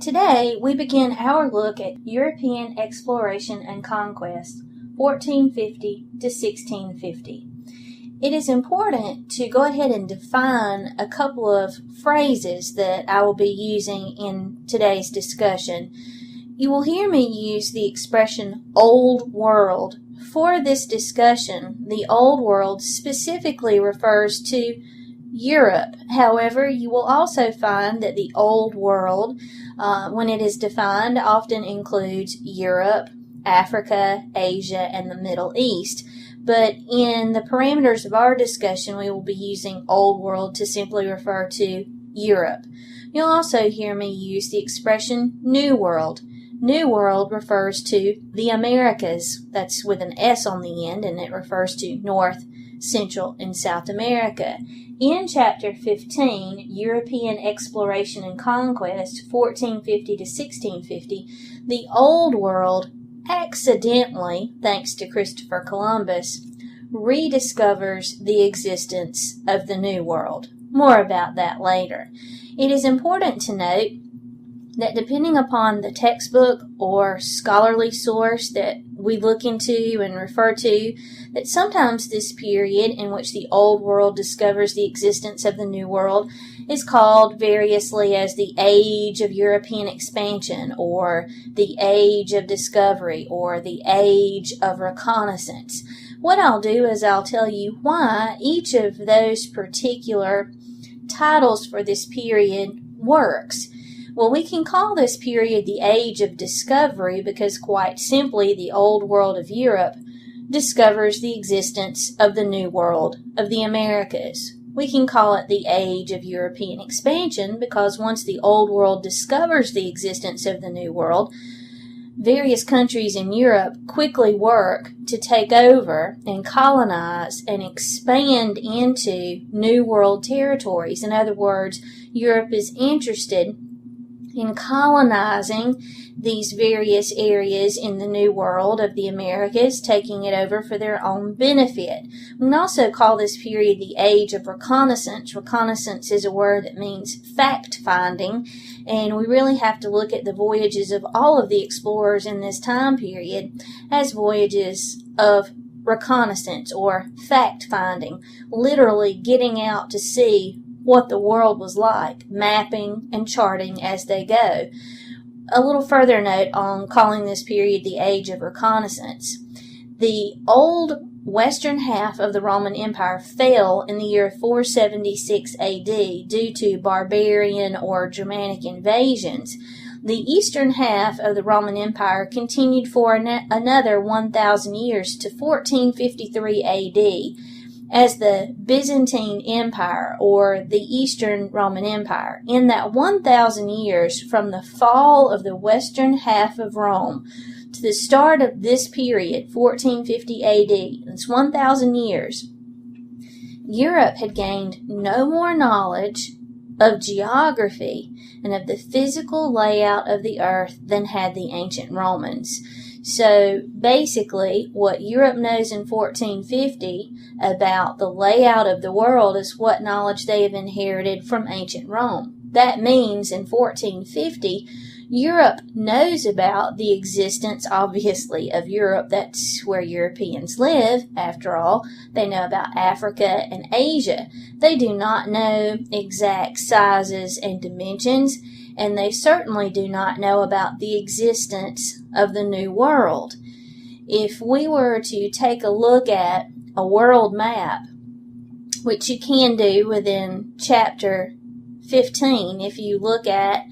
Today, we begin our look at European exploration and conquest, 1450 to 1650. It is important to go ahead and define a couple of phrases that I will be using in today's discussion. You will hear me use the expression Old World. For this discussion, the Old World specifically refers to Europe. However, you will also find that the Old World, when it is defined, often includes Europe, Africa, Asia, and the Middle East. But in the parameters of our discussion, we will be using Old World to simply refer to Europe. You'll also hear me use the expression New World. New World refers to the Americas. That's with an S on the end, and it refers to North, Central, and South America. In Chapter 15, European Exploration and Conquest, 1450 to 1650, the Old World accidentally, thanks to Christopher Columbus, rediscovers the existence of the New World. More about that later. It is important to note that depending upon the textbook or scholarly source that we look into and refer to, that sometimes this period in which the Old World discovers the existence of the New World is called variously as the Age of European Expansion, or the Age of Discovery, or the Age of Reconnaissance. What I'll do is I'll tell you why each of those particular titles for this period works. Well, we can call this period the Age of Discovery because, quite simply, the Old World of Europe discovers the existence of the New World of the Americas. We can call it the Age of European Expansion because once the Old World discovers the existence of the New World, various countries in Europe quickly work to take over and colonize and expand into New World territories. In other words, Europe is interested in colonizing these various areas in the New World of the Americas, taking it over for their own benefit. We can also call this period the Age of Reconnaissance. Reconnaissance is a word that means fact-finding, and we really have to look at the voyages of all of the explorers in this time period as voyages of reconnaissance or fact-finding, literally getting out to see what the world was like, mapping and charting as they go. A little further note on calling this period the Age of Reconnaissance. The old western half of the Roman Empire fell in the year 476 AD due to barbarian or Germanic invasions. The eastern half of the Roman Empire continued for another 1,000 years to 1453 AD. As the Byzantine Empire, or the Eastern Roman Empire. In that 1,000 years, from the fall of the western half of Rome to the start of this period, 1450 AD, that's 1,000 years, Europe had gained no more knowledge of geography and of the physical layout of the earth than had the ancient Romans. So basically, what Europe knows in 1450 about the layout of the world is what knowledge they have inherited from ancient Rome. That means in 1450, Europe knows about the existence, obviously, of Europe. That's where Europeans live, after all. They know about Africa and Asia. They do not know exact sizes and dimensions, and they certainly do not know about the existence of the New World. If we were to take a look at a world map, which you can do within chapter 15, if you look at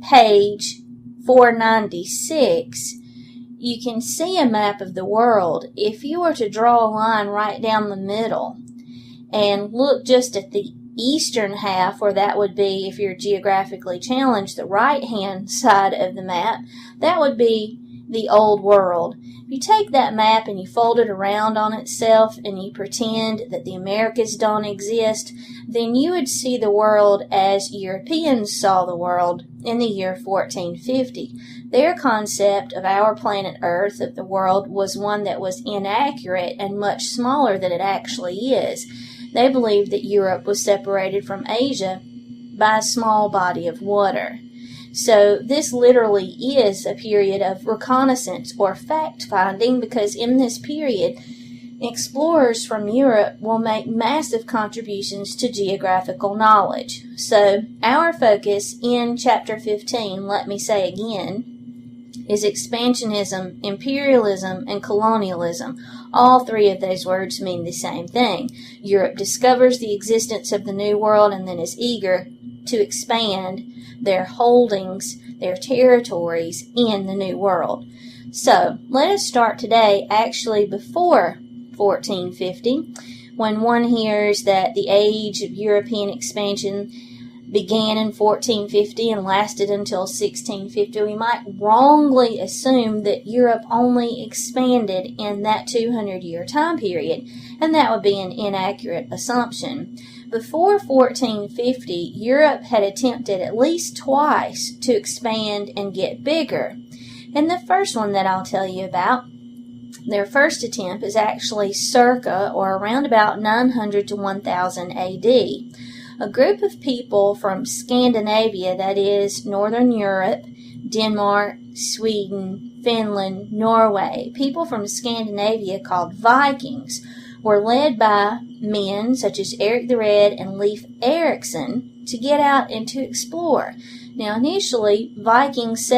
page 496, you can see a map of the world. If you were to draw a line right down the middle and look just at the eastern half, or that would be, if you're geographically challenged, the right-hand side of the map, that would be the Old World. If you take that map and you fold it around on itself and you pretend that the Americas don't exist, then you would see the world as Europeans saw the world in the year 1450. Their concept of our planet Earth, of the world, was one that was inaccurate and much smaller than it actually is. They believed that Europe was separated from Asia by a small body of water. So this literally is a period of reconnaissance or fact-finding, because in this period, explorers from Europe will make massive contributions to geographical knowledge. So our focus in Chapter 15, let me say again, is expansionism, imperialism, and colonialism. All three of those words mean the same thing. Europe discovers the existence of the New World and then is eager to expand their holdings, their territories in the New World. So let us start today actually before 1450, when one hears that the age of European expansion began in 1450 and lasted until 1650, we might wrongly assume that Europe only expanded in that 200-year time period, and that would be an inaccurate assumption. Before 1450, Europe had attempted at least twice to expand and get bigger. And the first one that I'll tell you about, their first attempt is actually circa or around about 900 to 1000 AD. A group of people from Scandinavia, that is, Northern Europe, Denmark, Sweden, Finland, Norway, people from Scandinavia called Vikings, were led by men such as Eric the Red and Leif Erikson to get out and to explore. Now, initially, Vikings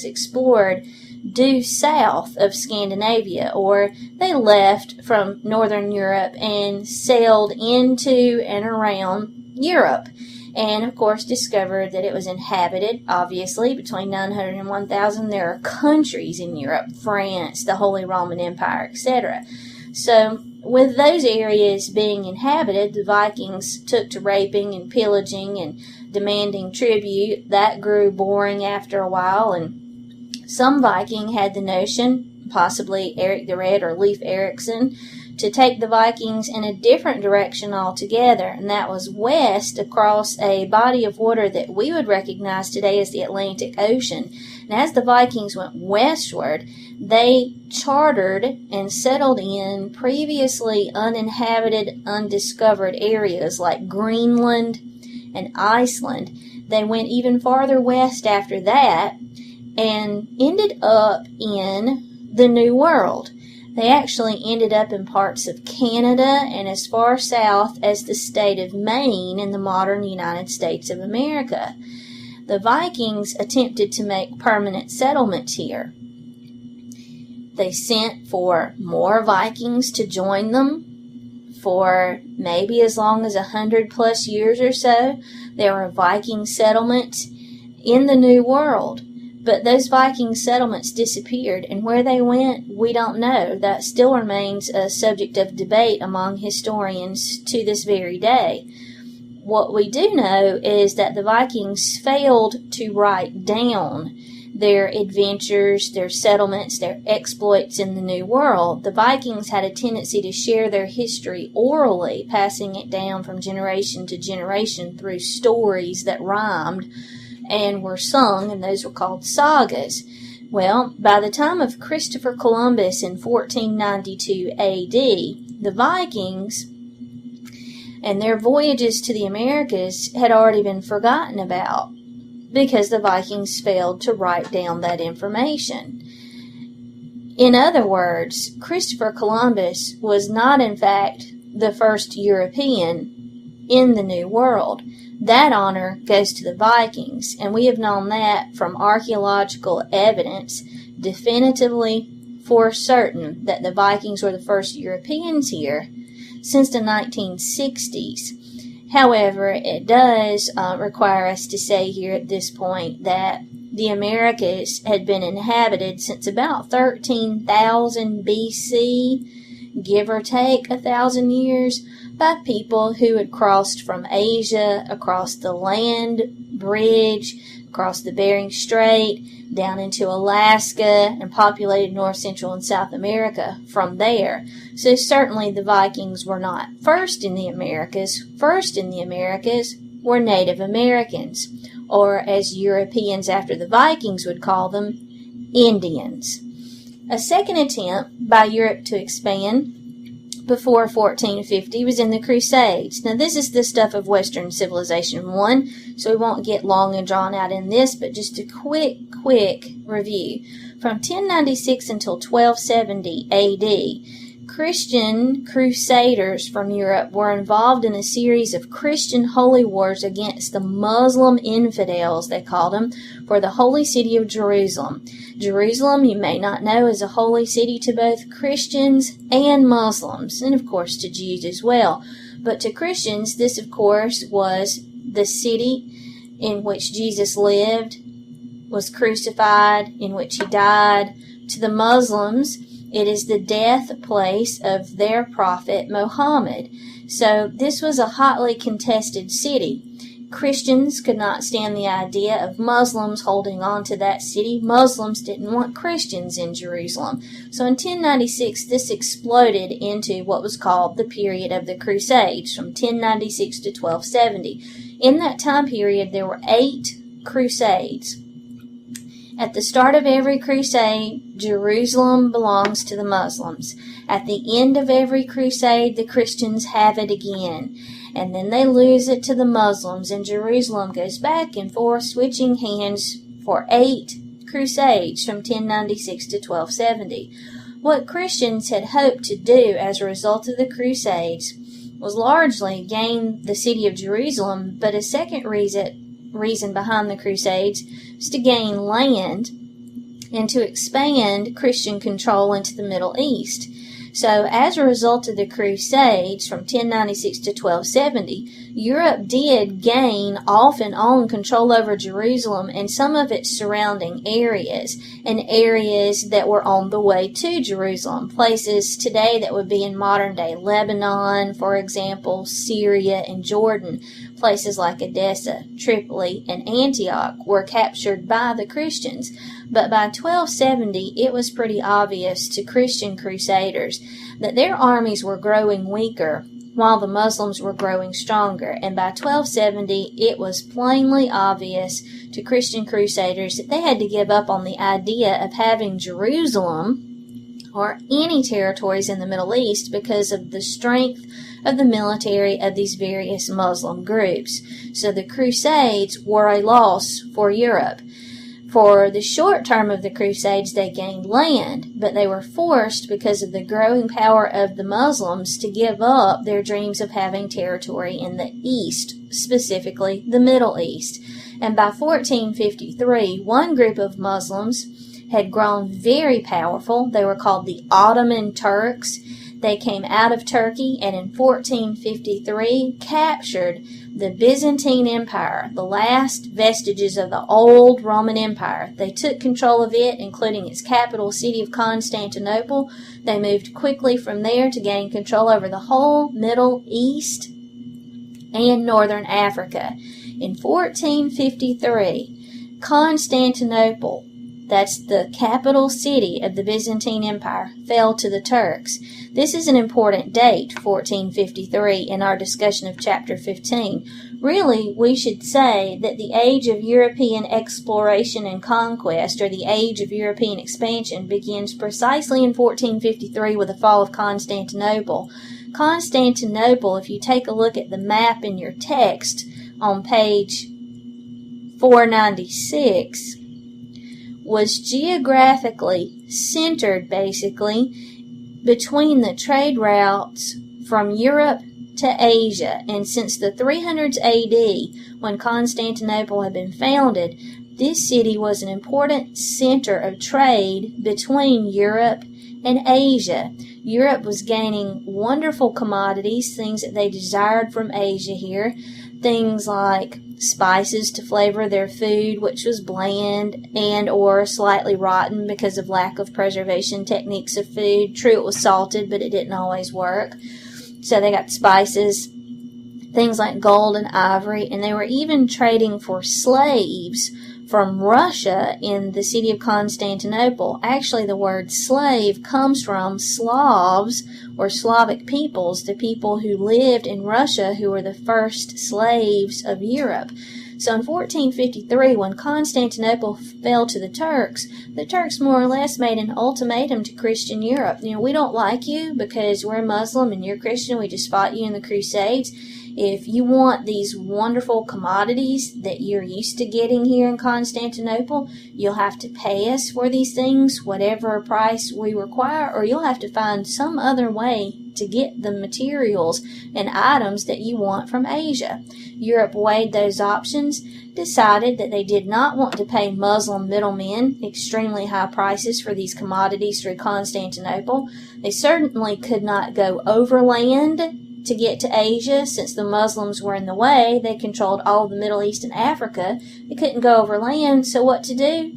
explored due south of Scandinavia, or they left from Northern Europe and sailed into and around Europe, and of course discovered that it was inhabited. Obviously, between 900 and 1000 there are countries in Europe, France, the Holy Roman Empire, etc. So with those areas being inhabited, the Vikings took to raping and pillaging and demanding tribute. That grew boring after a while, and some Viking had the notion, possibly Eric the Red or Leif Erikson, to take the Vikings in a different direction altogether, and that was west across a body of water that we would recognize today as the Atlantic Ocean. And as the Vikings went westward, they chartered and settled in previously uninhabited, undiscovered areas like Greenland and Iceland. They went even farther west after that and ended up in the New World. They actually ended up in parts of Canada and as far south as the state of Maine in the modern United States of America. The Vikings attempted to make permanent settlements here. They sent for more Vikings to join them for maybe as long as 100+ years or so. There were Viking settlements in the New World. But those Viking settlements disappeared, and where they went, we don't know. That still remains a subject of debate among historians to this very day. What we do know is that the Vikings failed to write down their adventures, their settlements, their exploits in the New World. The Vikings had a tendency to share their history orally, passing it down from generation to generation through stories that rhymed and were sung, and those were called sagas. Well, by the time of Christopher Columbus in 1492 AD, the Vikings and their voyages to the Americas had already been forgotten about because the Vikings failed to write down that information. In other words, Christopher Columbus was not, in fact, the first European in the New World. That honor goes to the Vikings, and we have known that from archaeological evidence definitively for certain that the Vikings were the first Europeans here since the 1960s. However, it does require us to say here at this point that the Americas had been inhabited since about 13,000 BC, give or take 1,000 years, by people who had crossed from Asia across the land bridge, across the Bering Strait, down into Alaska, and populated North, Central, and South America from there. So certainly the Vikings were not first in the Americas. First in the Americas were Native Americans, or as Europeans after the Vikings would call them, Indians. A second attempt by Europe to expand before 1450 was in the Crusades. Now, this is the stuff of Western civilization 1, so we won't get long and drawn out in this, but just a quick review. From 1096 until 1270 AD, Christian crusaders from Europe were involved in a series of Christian holy wars against the Muslim infidels, they called them, for the holy city of Jerusalem. Jerusalem, you may not know, is a holy city to both Christians and Muslims, and of course to Jews as well. But to Christians, this of course was the city in which Jesus lived, was crucified, in which he died. To the Muslims, it is the death place of their prophet Muhammad. So this was a hotly contested city. Christians could not stand the idea of Muslims holding on to that city. Muslims didn't want Christians in Jerusalem. So in 1096, this exploded into what was called the period of the Crusades, from 1096 to 1270. In that time period, there were 8 crusades. At the start of every crusade, Jerusalem belongs to the Muslims. At the end of every crusade, the Christians have it again. And then they lose it to the Muslims, and Jerusalem goes back and forth, switching hands for 8 crusades from 1096 to 1270. What Christians had hoped to do as a result of the crusades was largely gain the city of Jerusalem, but a second reason behind the crusades was to gain land and to expand Christian control into the Middle East. So as a result of the Crusades from 1096 to 1270, Europe did gain off and on control over Jerusalem and some of its surrounding areas, and areas that were on the way to Jerusalem. Places today that would be in modern-day Lebanon, for example, Syria and Jordan. Places like Edessa, Tripoli, and Antioch were captured by the Christians. But by 1270, it was pretty obvious to Christian crusaders that their armies were growing weaker while the Muslims were growing stronger. And by 1270, it was plainly obvious to Christian crusaders that they had to give up on the idea of having Jerusalem or any territories in the Middle East because of the strength of the military of these various Muslim groups. So the Crusades were a loss for Europe. For the short term of the Crusades, they gained land, but they were forced, because of the growing power of the Muslims, to give up their dreams of having territory in the East, specifically the Middle East. And by 1453, one group of Muslims had grown very powerful. They were called the Ottoman Turks. They came out of Turkey and in 1453 captured the Byzantine Empire, the last vestiges of the old Roman Empire. They took control of it, including its capital city of Constantinople. They moved quickly from there to gain control over the whole Middle East and Northern Africa. In 1453, Constantinople, that's the capital city of the Byzantine Empire, fell to the Turks. This is an important date, 1453, in our discussion of chapter 15. Really, we should say that the age of European exploration and conquest, or the age of European expansion, begins precisely in 1453 with the fall of Constantinople. Constantinople, if you take a look at the map in your text on page 496, was geographically centered, basically, between the trade routes from Europe to Asia. And since the 300s AD, when Constantinople had been founded, this city was an important center of trade between Europe and Asia. Europe was gaining wonderful commodities, things that they desired from Asia here, things like spices to flavor their food, which was bland and or slightly rotten because of lack of preservation techniques of food. True, it was salted, but it didn't always work. So they got spices, things like gold and ivory, and they were even trading for slaves from Russia in the city of Constantinople. Actually, the word slave comes from Slavs, or Slavic peoples, the people who lived in Russia who were the first slaves of Europe. So in 1453, when Constantinople fell to the Turks more or less made an ultimatum to Christian Europe. We don't like you because we're Muslim and you're Christian. We just fought you in the Crusades. If you want these wonderful commodities that you're used to getting here in Constantinople, you'll have to pay us for these things, whatever price we require, or you'll have to find some other way to get the materials and items that you want from Asia. Europe weighed those options, decided that they did not want to pay Muslim middlemen extremely high prices for these commodities through Constantinople. They certainly could not go overland to get to Asia, since the Muslims were in the way. They controlled all of the Middle East and Africa. They couldn't go over land, so what to do?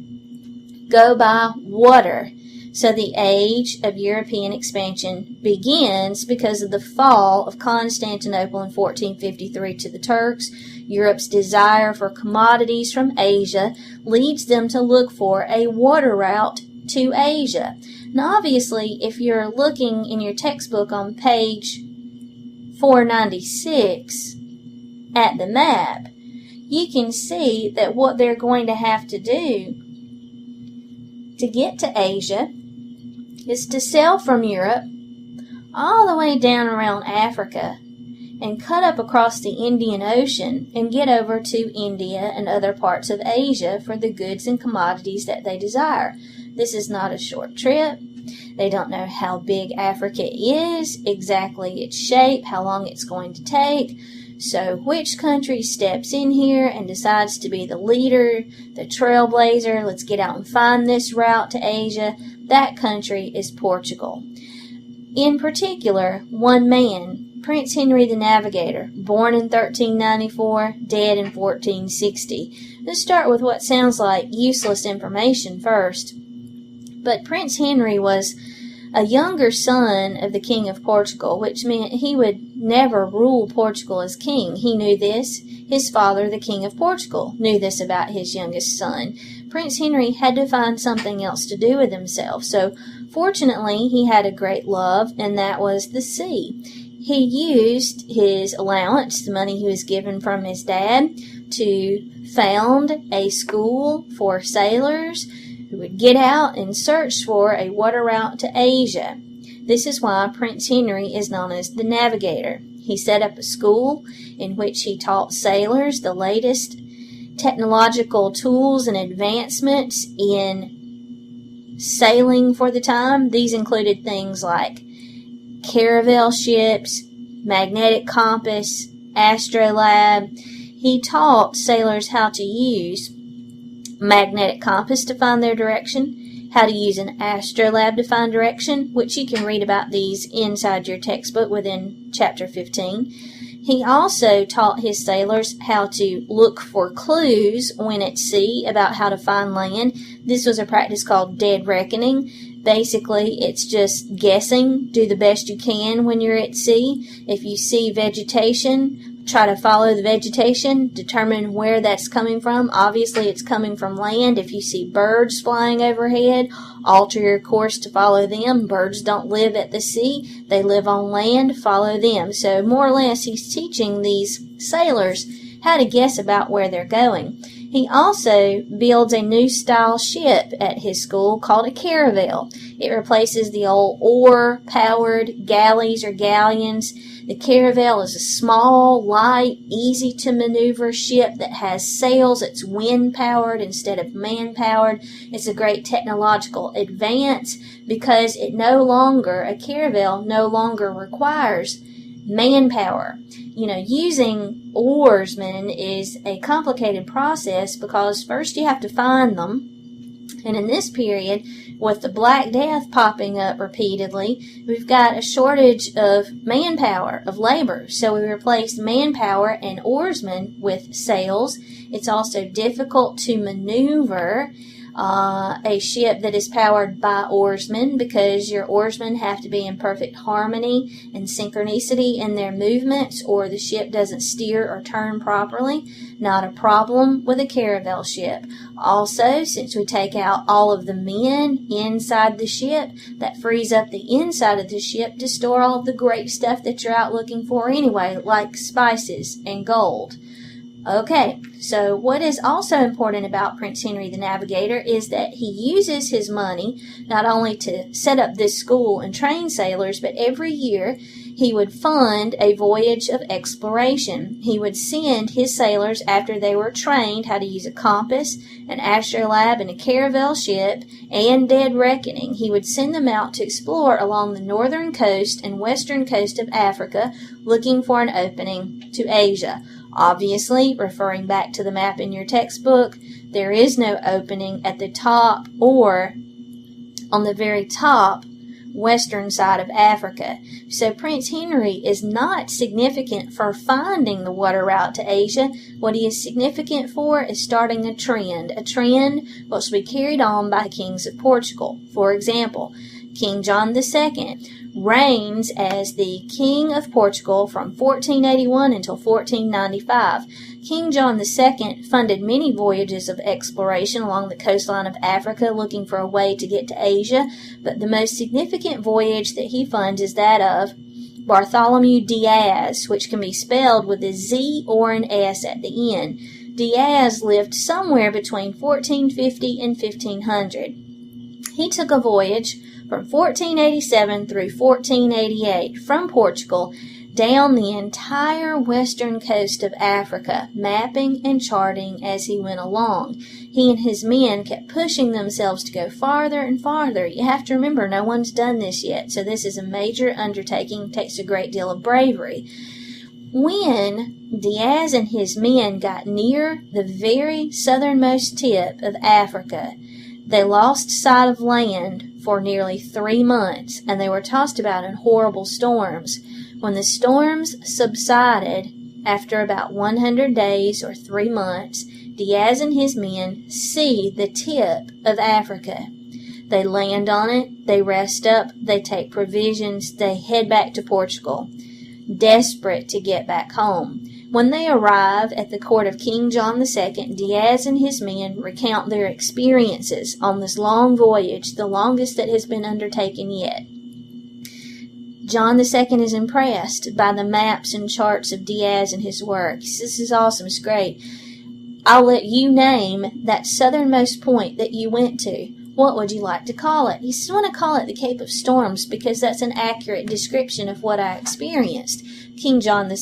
Go by water. So the age of European expansion begins because of the fall of Constantinople in 1453 to the Turks. Europe's desire for commodities from Asia leads them to look for a water route to Asia. Now obviously, if you're looking in your textbook on page 496 at the map, you can see that what they're going to have to do to get to Asia is to sail from Europe all the way down around Africa and cut up across the Indian Ocean and get over to India and other parts of Asia for the goods and commodities that they desire. This is not a short trip. They don't know how big Africa is, exactly its shape, how long it's going to take. So which country steps in here and decides to be the leader, the trailblazer, let's get out and find this route to Asia? That country is Portugal. In particular, one man, Prince Henry the Navigator, born in 1394, dead in 1460. Let's start with what sounds like useless information first. But Prince Henry was a younger son of the King of Portugal, which meant he would never rule Portugal as king. He knew this. His father, the King of Portugal, knew this about his youngest son. Prince Henry had to find something else to do with himself. So, fortunately, he had a great love, and that was the sea. He used his allowance, the money he was given from his dad, to found a school for sailors who would get out and search for a water route to Asia. This is why Prince Henry is known as the Navigator. He set up a school in which he taught sailors the latest technological tools and advancements in sailing for the time. These included things like caravel ships, magnetic compass, astrolabe. He taught sailors how to use magnetic compass to find their direction, how to use an astrolabe to find direction, which you can read about these inside your textbook within chapter 15. He also taught his sailors how to look for clues when at sea about how to find land. This was a practice called dead reckoning. Basically, it's just guessing. Do the best you can when you're at sea. If you see vegetation, try to follow the vegetation, determine where that's coming from. Obviously, it's coming from land. If you see birds flying overhead, alter your course to follow them. Birds don't live at the sea. They live on land. Follow them. So more or less, he's teaching these sailors how to guess about where they're going. He also builds a new style ship at his school called a caravel. It replaces the old oar-powered galleys or galleons. The caravel is a small, light, easy-to-maneuver ship that has sails. It's wind-powered instead of man-powered. It's a great technological advance because a caravel no longer requires manpower. Using oarsmen is a complicated process because first you have to find them. And in this period, with the Black Death popping up repeatedly, we've got a shortage of manpower, of labor. So we replaced manpower and oarsmen with sails. It's also difficult to maneuver a ship that is powered by oarsmen because your oarsmen have to be in perfect harmony and synchronicity in their movements or the ship doesn't steer or turn properly. Not a problem with a caravel ship. Also, since we take out all of the men inside the ship, that frees up the inside of the ship to store all of the great stuff that you're out looking for anyway, like spices and gold. Okay, so what is also important about Prince Henry the Navigator is that he uses his money not only to set up this school and train sailors, but every year he would fund a voyage of exploration. He would send his sailors, after they were trained how to use a compass, an astrolabe, and a caravel ship, and dead reckoning, he would send them out to explore along the northern coast and western coast of Africa, looking for an opening to Asia. Obviously, referring back to the map in your textbook, there is no opening at the top or on the very top western side of Africa. So Prince Henry is not significant for finding the water route to Asia. What he is significant for is starting a trend which will be carried on by kings of Portugal. For example, King John II reigns as the King of Portugal from 1481 until 1495. King John II funded many voyages of exploration along the coastline of Africa, looking for a way to get to Asia, but the most significant voyage that he funds is that of Bartholomew Diaz, which can be spelled with a Z or an S at the end. Diaz lived somewhere between 1450 and 1500. He took a voyage from 1487 through 1488 from Portugal down the entire western coast of Africa, mapping and charting as he went along. He and his men kept pushing themselves to go farther and farther. You have to remember, no one's done this yet, so this is a major undertaking, takes a great deal of bravery. When Diaz and his men got near the very southernmost tip of Africa, they lost sight of land for nearly 3 months, and they were tossed about in horrible storms. When the storms subsided after about 100 days or 3 months, Diaz and his men see the tip of Africa. They land on it, they rest up, they take provisions, they head back to Portugal, desperate to get back home. When they arrive at the court of King John II, Diaz and his men recount their experiences on this long voyage, the longest that has been undertaken yet. John II is impressed by the maps and charts of Diaz and his work. He says, "This is awesome, it's great. I'll let you name that southernmost point that you went to. What would you like to call it?" He says, "I want to call it the Cape of Storms because that's an accurate description of what I experienced." King John II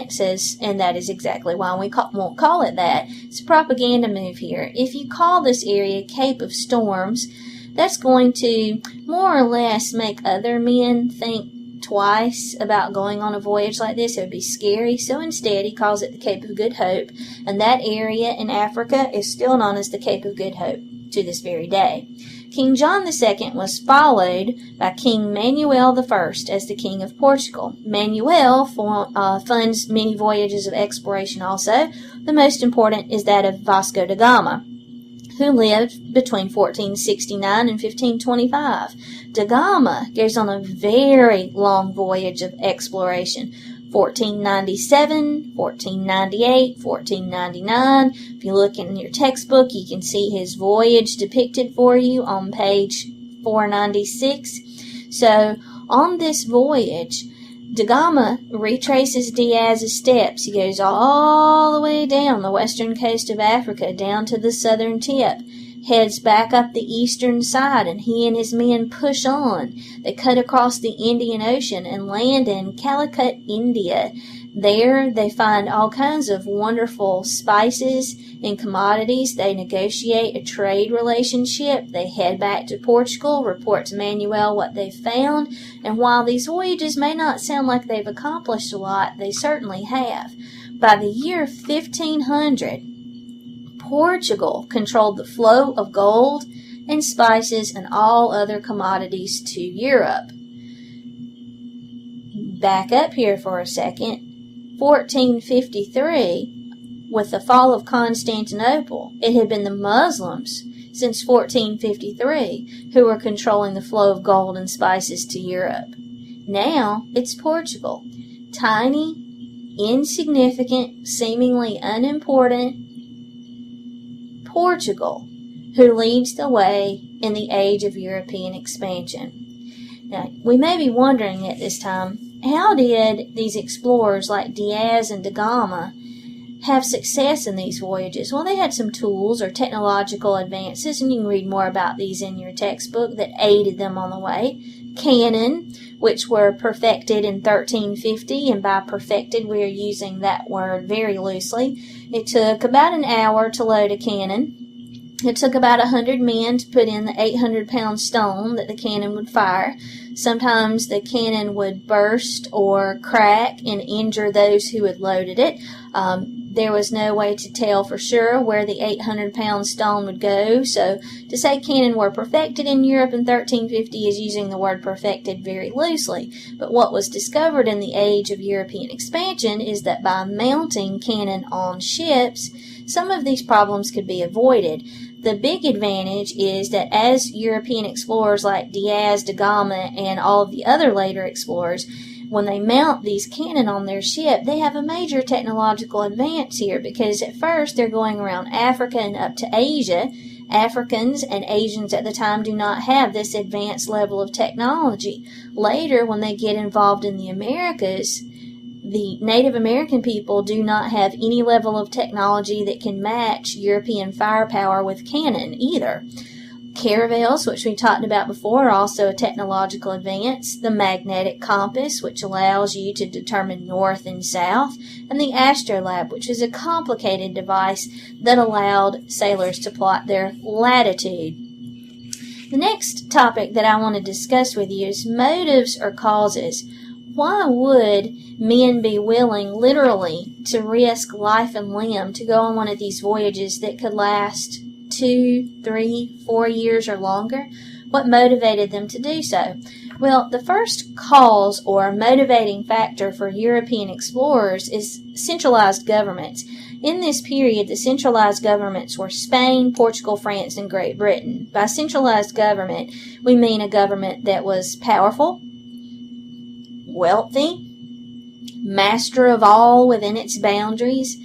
says, and that is exactly why we won't call it that. It's a propaganda move here. If you call this area Cape of Storms, that's going to more or less make other men think twice about going on a voyage like this. It would be scary. So instead, he calls it the Cape of Good Hope, and that area in Africa is still known as the Cape of Good Hope to this very day. King John II was followed by King Manuel I as the King of Portugal. Manuel funds many voyages of exploration also. The most important is that of Vasco da Gama, who lived between 1469 and 1525. Da Gama goes on a very long voyage of exploration, 1497, 1498, 1499. If you look in your textbook, you can see his voyage depicted for you on page 496. So, on this voyage, Da Gama retraces Diaz's steps. He goes all the way down the western coast of Africa, down to the southern tip, heads back up the eastern side, and he and his men push on. They cut across the Indian Ocean and land in Calicut, India. There they find all kinds of wonderful spices and commodities. They negotiate a trade relationship. They head back to Portugal, report to Manuel what they've found, and while these voyages may not sound like they've accomplished a lot, they certainly have. By the year 1500, Portugal controlled the flow of gold and spices and all other commodities to Europe. Back up here for a second. 1453, with the fall of Constantinople, it had been the Muslims since 1453 who were controlling the flow of gold and spices to Europe. Now it's Portugal. Tiny, insignificant, seemingly unimportant Portugal, who leads the way in the age of European expansion. Now, we may be wondering at this time, how did these explorers like Diaz and da Gama have success in these voyages? Well, they had some tools or technological advances, and you can read more about these in your textbook, that aided them on the way. Cannon, which were perfected in 1350, and by perfected we are using that word very loosely. It took about an hour to load a cannon. It took about 100 men to put in the 800-pound stone that the cannon would fire. Sometimes the cannon would burst or crack and injure those who had loaded it. There was no way to tell for sure where the 800-pound stone would go, so to say cannon were perfected in Europe in 1350 is using the word perfected very loosely. But what was discovered in the age of European expansion is that by mounting cannon on ships, some of these problems could be avoided. The big advantage is that as European explorers like Diaz de Gama and all of the other later explorers, when they mount these cannon on their ship, they have a major technological advance here, because at first they're going around Africa and up to Asia. Africans and Asians at the time do not have this advanced level of technology. Later, when they get involved in the Americas, the Native American people do not have any level of technology that can match European firepower with cannon either. Caravels, which we talked about before, are also a technological advance. The magnetic compass, which allows you to determine north and south. And the astrolabe, which is a complicated device that allowed sailors to plot their latitude. The next topic that I want to discuss with you is motives or causes. Why would men be willing, literally, to risk life and limb to go on one of these voyages that could last 2, 3, 4 years or longer? What motivated them to do so? Well, the first cause or motivating factor for European explorers is centralized governments. In this period, the centralized governments were Spain, Portugal, France, and Great Britain. By centralized government, we mean a government that was powerful, wealthy, master of all within its boundaries.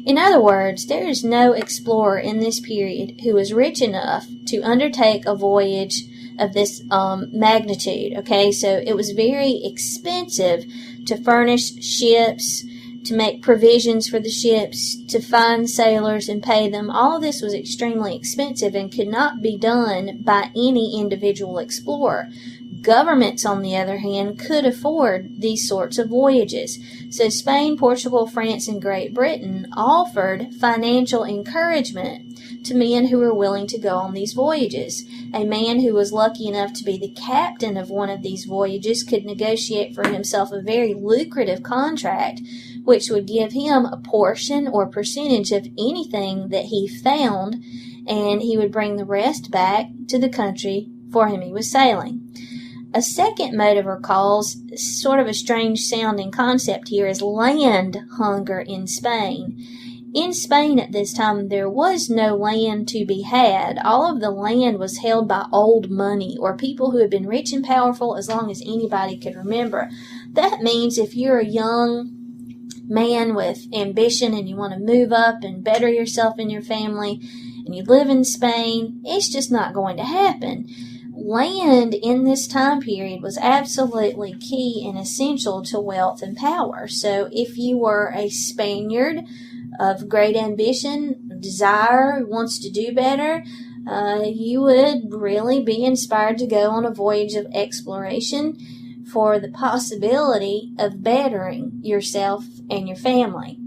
In other words, there is no explorer in this period who was rich enough to undertake a voyage of this magnitude. Okay, so it was very expensive to furnish ships, to make provisions for the ships, to find sailors and pay them. All of this was extremely expensive and could not be done by any individual explorer. Governments, on the other hand, could afford these sorts of voyages. So Spain, Portugal, France, and Great Britain offered financial encouragement to men who were willing to go on these voyages. A man who was lucky enough to be the captain of one of these voyages could negotiate for himself a very lucrative contract, which would give him a portion or percentage of anything that he found, and he would bring the rest back to the country for whom he was sailing. A second motive or cause, sort of a strange sounding concept here, is land hunger in Spain. In Spain at this time, there was no land to be had. All of the land was held by old money, or people who had been rich and powerful as long as anybody could remember. That means if you're a young man with ambition and you want to move up and better yourself and your family, and you live in Spain, it's just not going to happen. Land in this time period was absolutely key and essential to wealth and power. So if you were a Spaniard of great ambition, desire, wants to do better, you would really be inspired to go on a voyage of exploration for the possibility of bettering yourself and your family.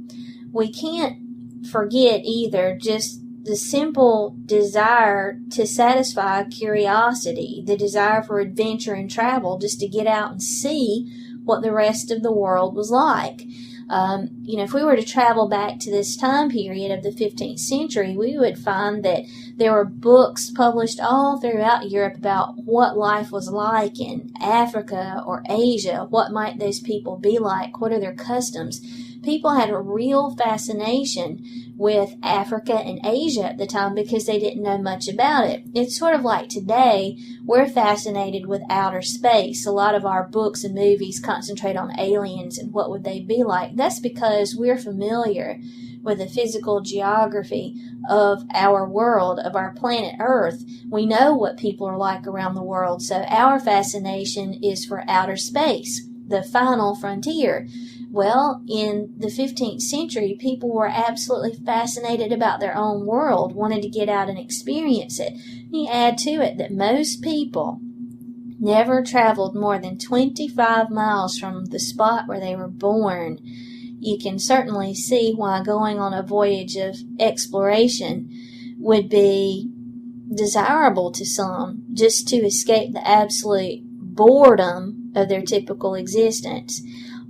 We can't forget either just the simple desire to satisfy curiosity, the desire for adventure and travel, just to get out and see what the rest of the world was like. If we were to travel back to this time period of the 15th century, we would find that there were books published all throughout Europe about what life was like in Africa or Asia. What might those people be like? What are their customs? People had a real fascination with Africa and Asia at the time because they didn't know much about it. It's sort of like today, we're fascinated with outer space. A lot of our books and movies concentrate on aliens and what would they be like. That's because we're familiar with the physical geography of our world, of our planet Earth. We know what people are like around the world, so our fascination is for outer space, the final frontier. Well, in the 15th century, people were absolutely fascinated about their own world, wanted to get out and experience it. You add to it that most people never traveled more than 25 miles from the spot where they were born. You can certainly see why going on a voyage of exploration would be desirable to some, just to escape the absolute boredom of their typical existence.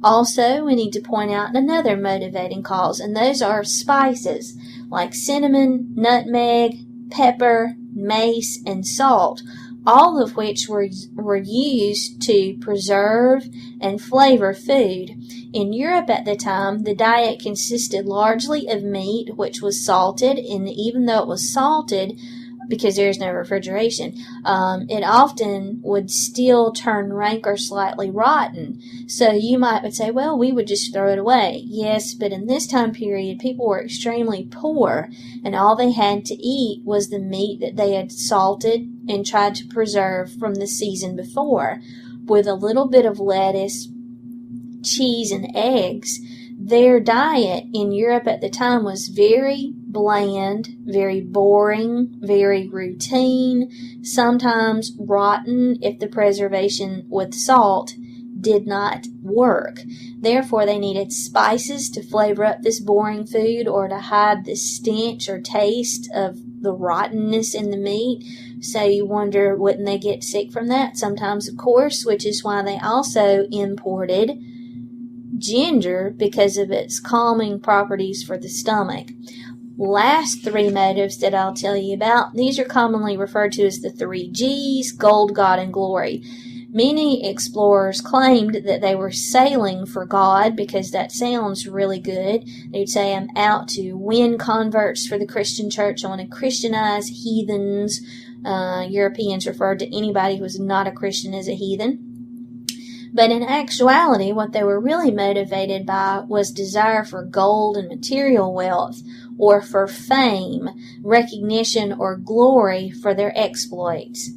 Also, we need to point out another motivating cause, and those are spices like cinnamon, nutmeg, pepper, mace, and salt, all of which were used to preserve and flavor food. In Europe at the time, the diet consisted largely of meat, which was salted, and even though it was salted, because there's no refrigeration, it often would still turn rank or slightly rotten. So you would say, well, we would just throw it away. Yes, but in this time period, people were extremely poor, and all they had to eat was the meat that they had salted and tried to preserve from the season before. With a little bit of lettuce, cheese, and eggs, their diet in Europe at the time was very bland, very boring, very routine, sometimes rotten if the preservation with salt did not work. Therefore, they needed spices to flavor up this boring food or to hide the stench or taste of the rottenness in the meat. So you wonder, wouldn't they get sick from that? Sometimes, of course, which is why they also imported ginger because of its calming properties for the stomach. Last three motives that I'll tell you about, these are commonly referred to as the 3 G's, gold, God, and glory. Many explorers claimed that they were sailing for God because that sounds really good. They'd say, I'm out to win converts for the Christian church. I want to Christianize heathens. Europeans referred to anybody who was not a Christian as a heathen. But in actuality, what they were really motivated by was desire for gold and material wealth, or for fame, recognition, or glory for their exploits.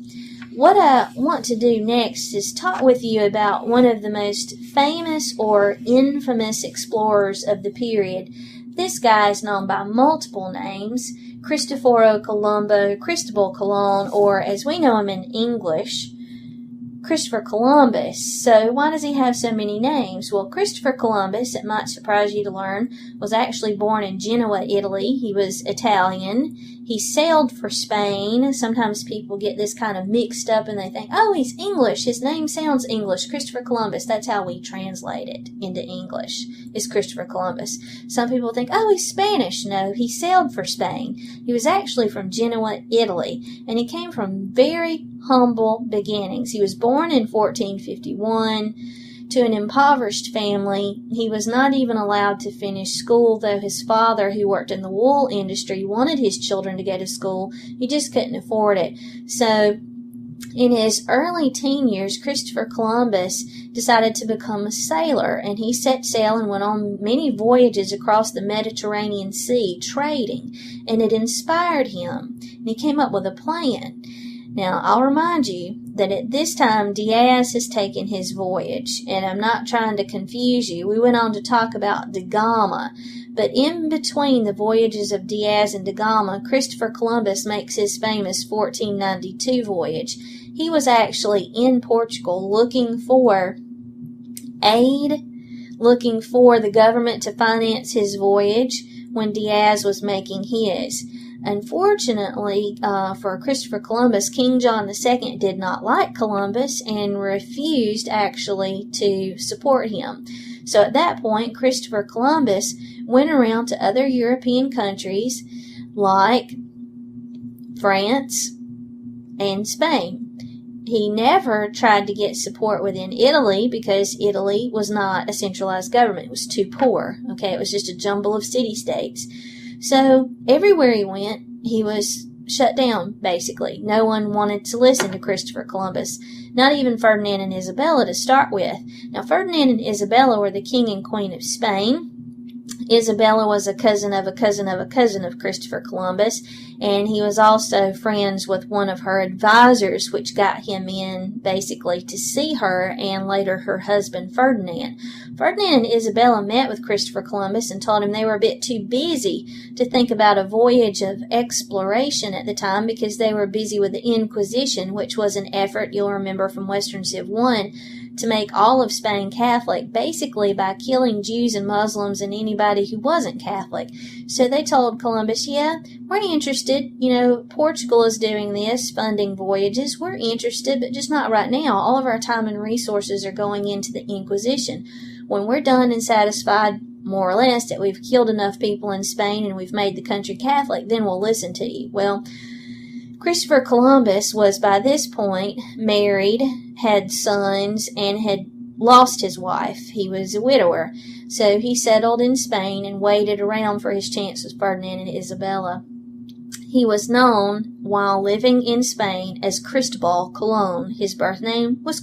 What I want to do next is talk with you about one of the most famous or infamous explorers of the period. This guy is known by multiple names: Cristoforo Colombo, Cristobal Colon, or as we know him in English, Christopher Columbus. So why does he have so many names? Well, Christopher Columbus, it might surprise you to learn, was actually born in Genoa, Italy. He was Italian. He sailed for Spain. Sometimes people get this kind of mixed up and they think, oh, he's English. His name sounds English. Christopher Columbus. That's how we translate it into English, is Christopher Columbus. Some people think, oh, he's Spanish. No, he sailed for Spain. He was actually from Genoa, Italy, and he came from very humble beginnings. He was born in 1451 to an impoverished family. He was not even allowed to finish school, though his father, who worked in the wool industry, wanted his children to go to school. He just couldn't afford it. So in his early teen years, Christopher Columbus decided to become a sailor, and he set sail and went on many voyages across the Mediterranean Sea, trading, and it inspired him, and he came up with a plan. Now, I'll remind you that at this time, Diaz has taken his voyage, and I'm not trying to confuse you. We went on to talk about Da Gama, but in between the voyages of Diaz and Da Gama, Christopher Columbus makes his famous 1492 voyage. He was actually in Portugal looking for aid, looking for the government to finance his voyage when Diaz was making his. Unfortunately, for Christopher Columbus, King John II did not like Columbus and refused actually to support him. So at that point, Christopher Columbus went around to other European countries like France and Spain. He never tried to get support within Italy because Italy was not a centralized government. It was too poor. Okay, it was just a jumble of city-states. So everywhere he went, he was shut down, basically. No one wanted to listen to Christopher Columbus, not even Ferdinand and Isabella to start with. Now, Ferdinand and Isabella were the king and queen of Spain. Isabella was a cousin of a cousin of a cousin of Christopher Columbus, and he was also friends with one of her advisors, which got him in basically to see her and later her husband Ferdinand. Ferdinand and Isabella met with Christopher Columbus and told him they were a bit too busy to think about a voyage of exploration at the time because they were busy with the Inquisition, which was an effort, you'll remember from Western Civ 1, to make all of Spain Catholic, basically by killing Jews and Muslims and anybody who wasn't Catholic. So they told Columbus, yeah, we're interested. Portugal is doing this, funding voyages. We're interested, but just not right now. All of our time and resources are going into the Inquisition. When we're done and satisfied, more or less, that we've killed enough people in Spain and we've made the country Catholic, then we'll listen to you. Well, Christopher Columbus was by this point married, had sons, and had lost his wife. He was a widower. So he settled in Spain and waited around for his chance with Ferdinand and Isabella. He was known while living in Spain as Cristobal Colon. His birth name was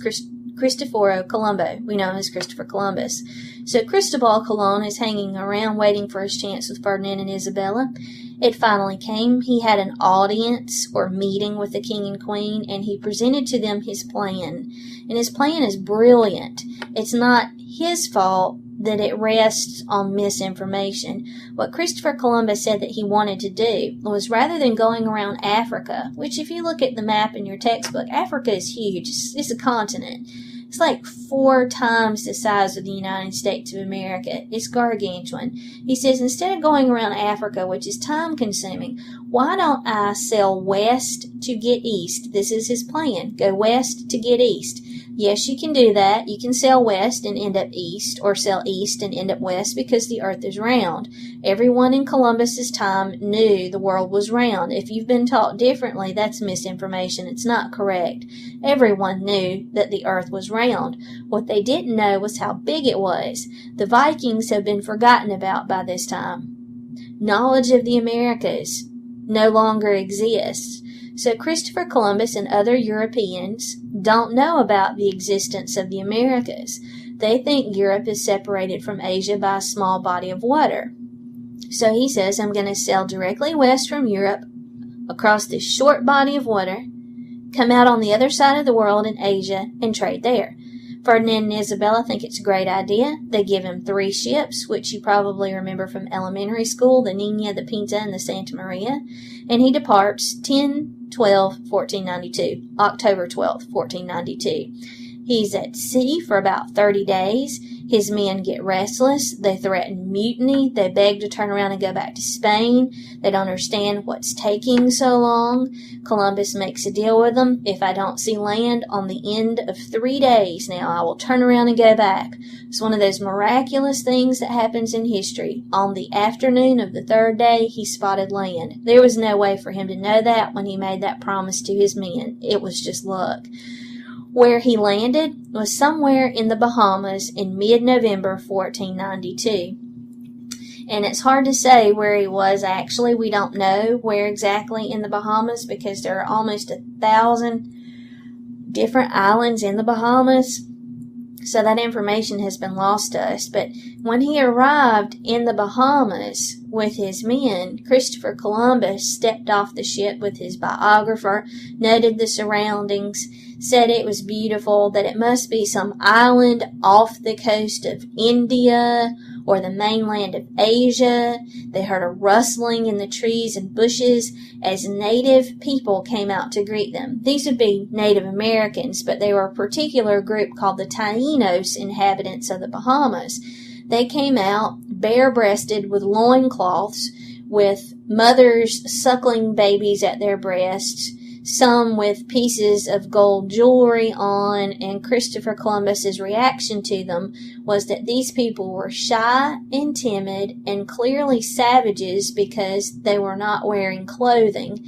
Cristoforo Colombo. We know him as Christopher Columbus. So Cristobal Colon is hanging around waiting for his chance with Ferdinand and Isabella. It finally came. He had an audience or meeting with the king and queen, and he presented to them his plan. And his plan is brilliant. It's not his fault that it rests on misinformation. What Christopher Columbus said that he wanted to do was, rather than going around Africa, which if you look at the map in your textbook, Africa is huge. It's a continent. It's like 4 times the size of the United States of America. It's gargantuan. He says, instead of going around Africa, which is time-consuming, why don't I sail west to get east? This is his plan. Go west to get east. Yes, you can do that. You can sail west and end up east, or sail east and end up west, because the earth is round. Everyone in Columbus's time knew the world was round. If you've been taught differently, that's misinformation. It's not correct. Everyone knew that the earth was round. What they didn't know was how big it was. The Vikings have been forgotten about by this time. Knowledge of the Americas no longer exists. So Christopher Columbus and other Europeans don't know about the existence of the Americas. They think Europe is separated from Asia by a small body of water. So he says, I'm going to sail directly west from Europe, across this short body of water, come out on the other side of the world in Asia, and trade there. Ferdinand and Isabella think it's a great idea. They give him 3 ships, which you probably remember from elementary school, the Nina, the Pinta, and the Santa Maria. And he departs 10/12/1492, October 12th, 1492. He's at sea for about 30 days. His men get restless. They threaten mutiny. They beg to turn around and go back to Spain. They don't understand what's taking so long. Columbus makes a deal with them. If I don't see land on the end of 3 days now, I will turn around and go back. It's one of those miraculous things that happens in history. On the afternoon of the 3rd day, he spotted land. There was no way for him to know that when he made that promise to his men. It was just luck. Where he landed was somewhere in the Bahamas in mid-November 1492. And it's hard to say where he was actually. We don't know where exactly in the Bahamas because there are almost 1,000 different islands in the Bahamas. So that information has been lost to us. But when he arrived in the Bahamas with his men, Christopher Columbus stepped off the ship with his biographer, noted the surroundings, said it was beautiful, that it must be some island off the coast of India or the mainland of Asia. They heard a rustling in the trees and bushes as native people came out to greet them. These would be Native Americans, but they were a particular group called the Taínos, inhabitants of the Bahamas. They came out bare-breasted with loincloths, with mothers suckling babies at their breasts, some with pieces of gold jewelry on, and Christopher Columbus's reaction to them was that these people were shy and timid and clearly savages because they were not wearing clothing.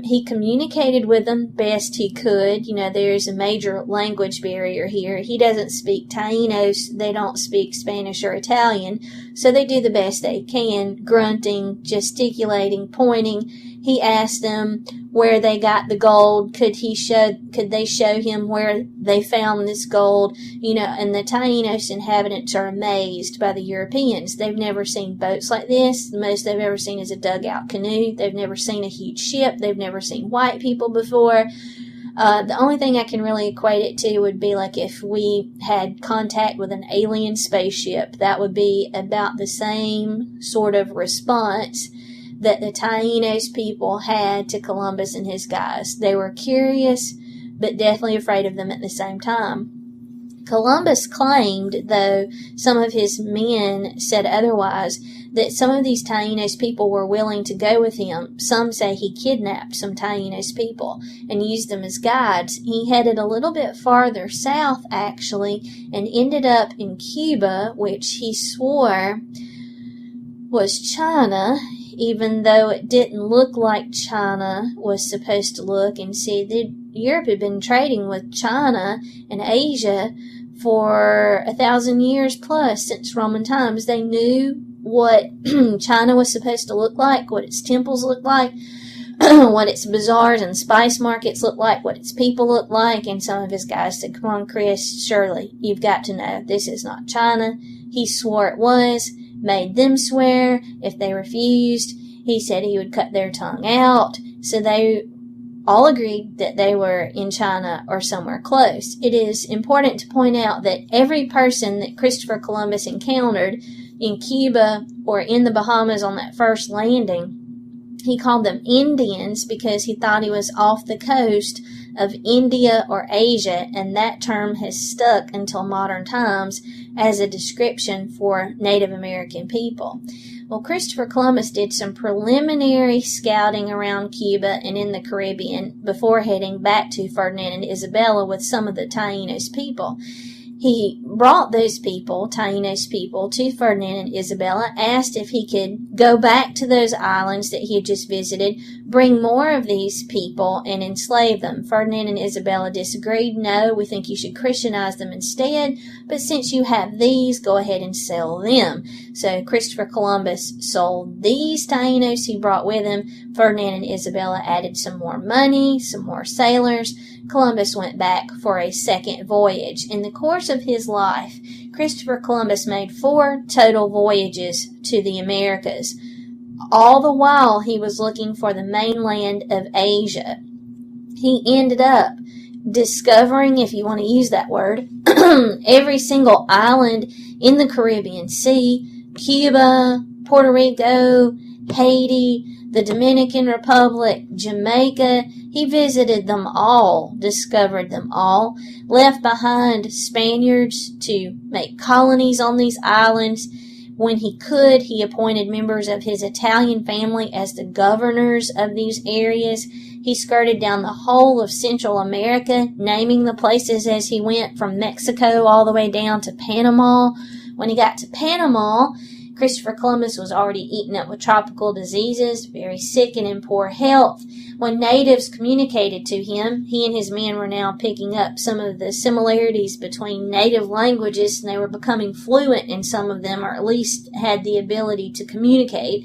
He communicated with them best he could. There's a major language barrier here. He doesn't speak Taínos. They don't speak Spanish or Italian. So they do the best they can, grunting, gesticulating, pointing. He asked them where they got the gold. Could they show him where they found this gold? And the Taínos inhabitants are amazed by the Europeans. They've never seen boats like this. The most they've ever seen is a dugout canoe. They've never seen a huge ship. They've never seen white people before. The only thing I can really equate it to would be like if we had contact with an alien spaceship. That would be about the same sort of response that the Taínos people had to Columbus and his guys. They were curious, but deathly afraid of them at the same time. Columbus claimed, though some of his men said otherwise, that some of these Taínos people were willing to go with him. Some say he kidnapped some Taínos people and used them as guides. He headed a little bit farther south, actually, and ended up in Cuba, which he swore was China, even though it didn't look like China was supposed to look. And see, Europe had been trading with China and Asia for 1,000 years plus since Roman times. They knew what China was supposed to look like, what its temples looked like, what its bazaars and spice markets looked like, what its people looked like. And some of his guys said, "Come on, Chris, surely you've got to know this is not China." He swore it was, made them swear. If they refused, he said he would cut their tongue out. So they all agreed that they were in China or somewhere close. It is important to point out that every person that Christopher Columbus encountered in Cuba or in the Bahamas on that first landing, he called them Indians because he thought he was off the coast of India or Asia, and that term has stuck until modern times as a description for Native American people. Well, Christopher Columbus did some preliminary scouting around Cuba and in the Caribbean before heading back to Ferdinand and Isabella with some of the Taínos people. He brought those people, Taínos people, to Ferdinand and Isabella, asked if he could go back to those islands that he had just visited, bring more of these people, and enslave them. Ferdinand and Isabella disagreed. "No, we think you should Christianize them instead, but since you have these, go ahead and sell them." So Christopher Columbus sold these Taínos he brought with him. Ferdinand and Isabella added some more money, some more sailors. Columbus went back for a second voyage. In the course of his life, Christopher Columbus made 4 total voyages to the Americas. All the while he was looking for the mainland of Asia. He ended up discovering, if you want to use that word, every single island in the Caribbean Sea, Cuba, Puerto Rico, Haiti, the Dominican Republic, Jamaica. He visited them all, discovered them all, left behind Spaniards to make colonies on these islands. When he could, he appointed members of his Italian family as the governors of these areas. He skirted down the whole of Central America, naming the places as he went, from Mexico all the way down to Panama. When he got to Panama, Christopher Columbus was already eaten up with tropical diseases, very sick and in poor health. When natives communicated to him, he and his men were now picking up some of the similarities between native languages, and they were becoming fluent in some of them, or at least had the ability to communicate.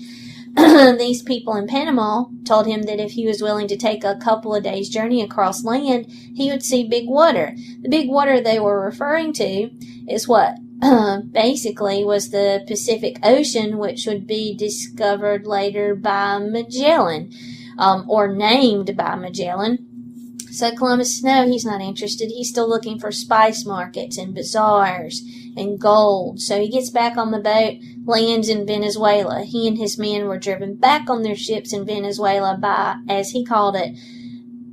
These people in Panama told him that if he was willing to take a couple of days' journey across land, he would see big water. The big water they were referring to is what basically was the Pacific Ocean, which would be discovered later by Magellan, or named by Magellan. So Columbus, no, he's not interested. He's still looking for spice markets and bazaars and gold. So he gets back on the boat, lands in Venezuela. He and his men were driven back on their ships in Venezuela by, as he called it,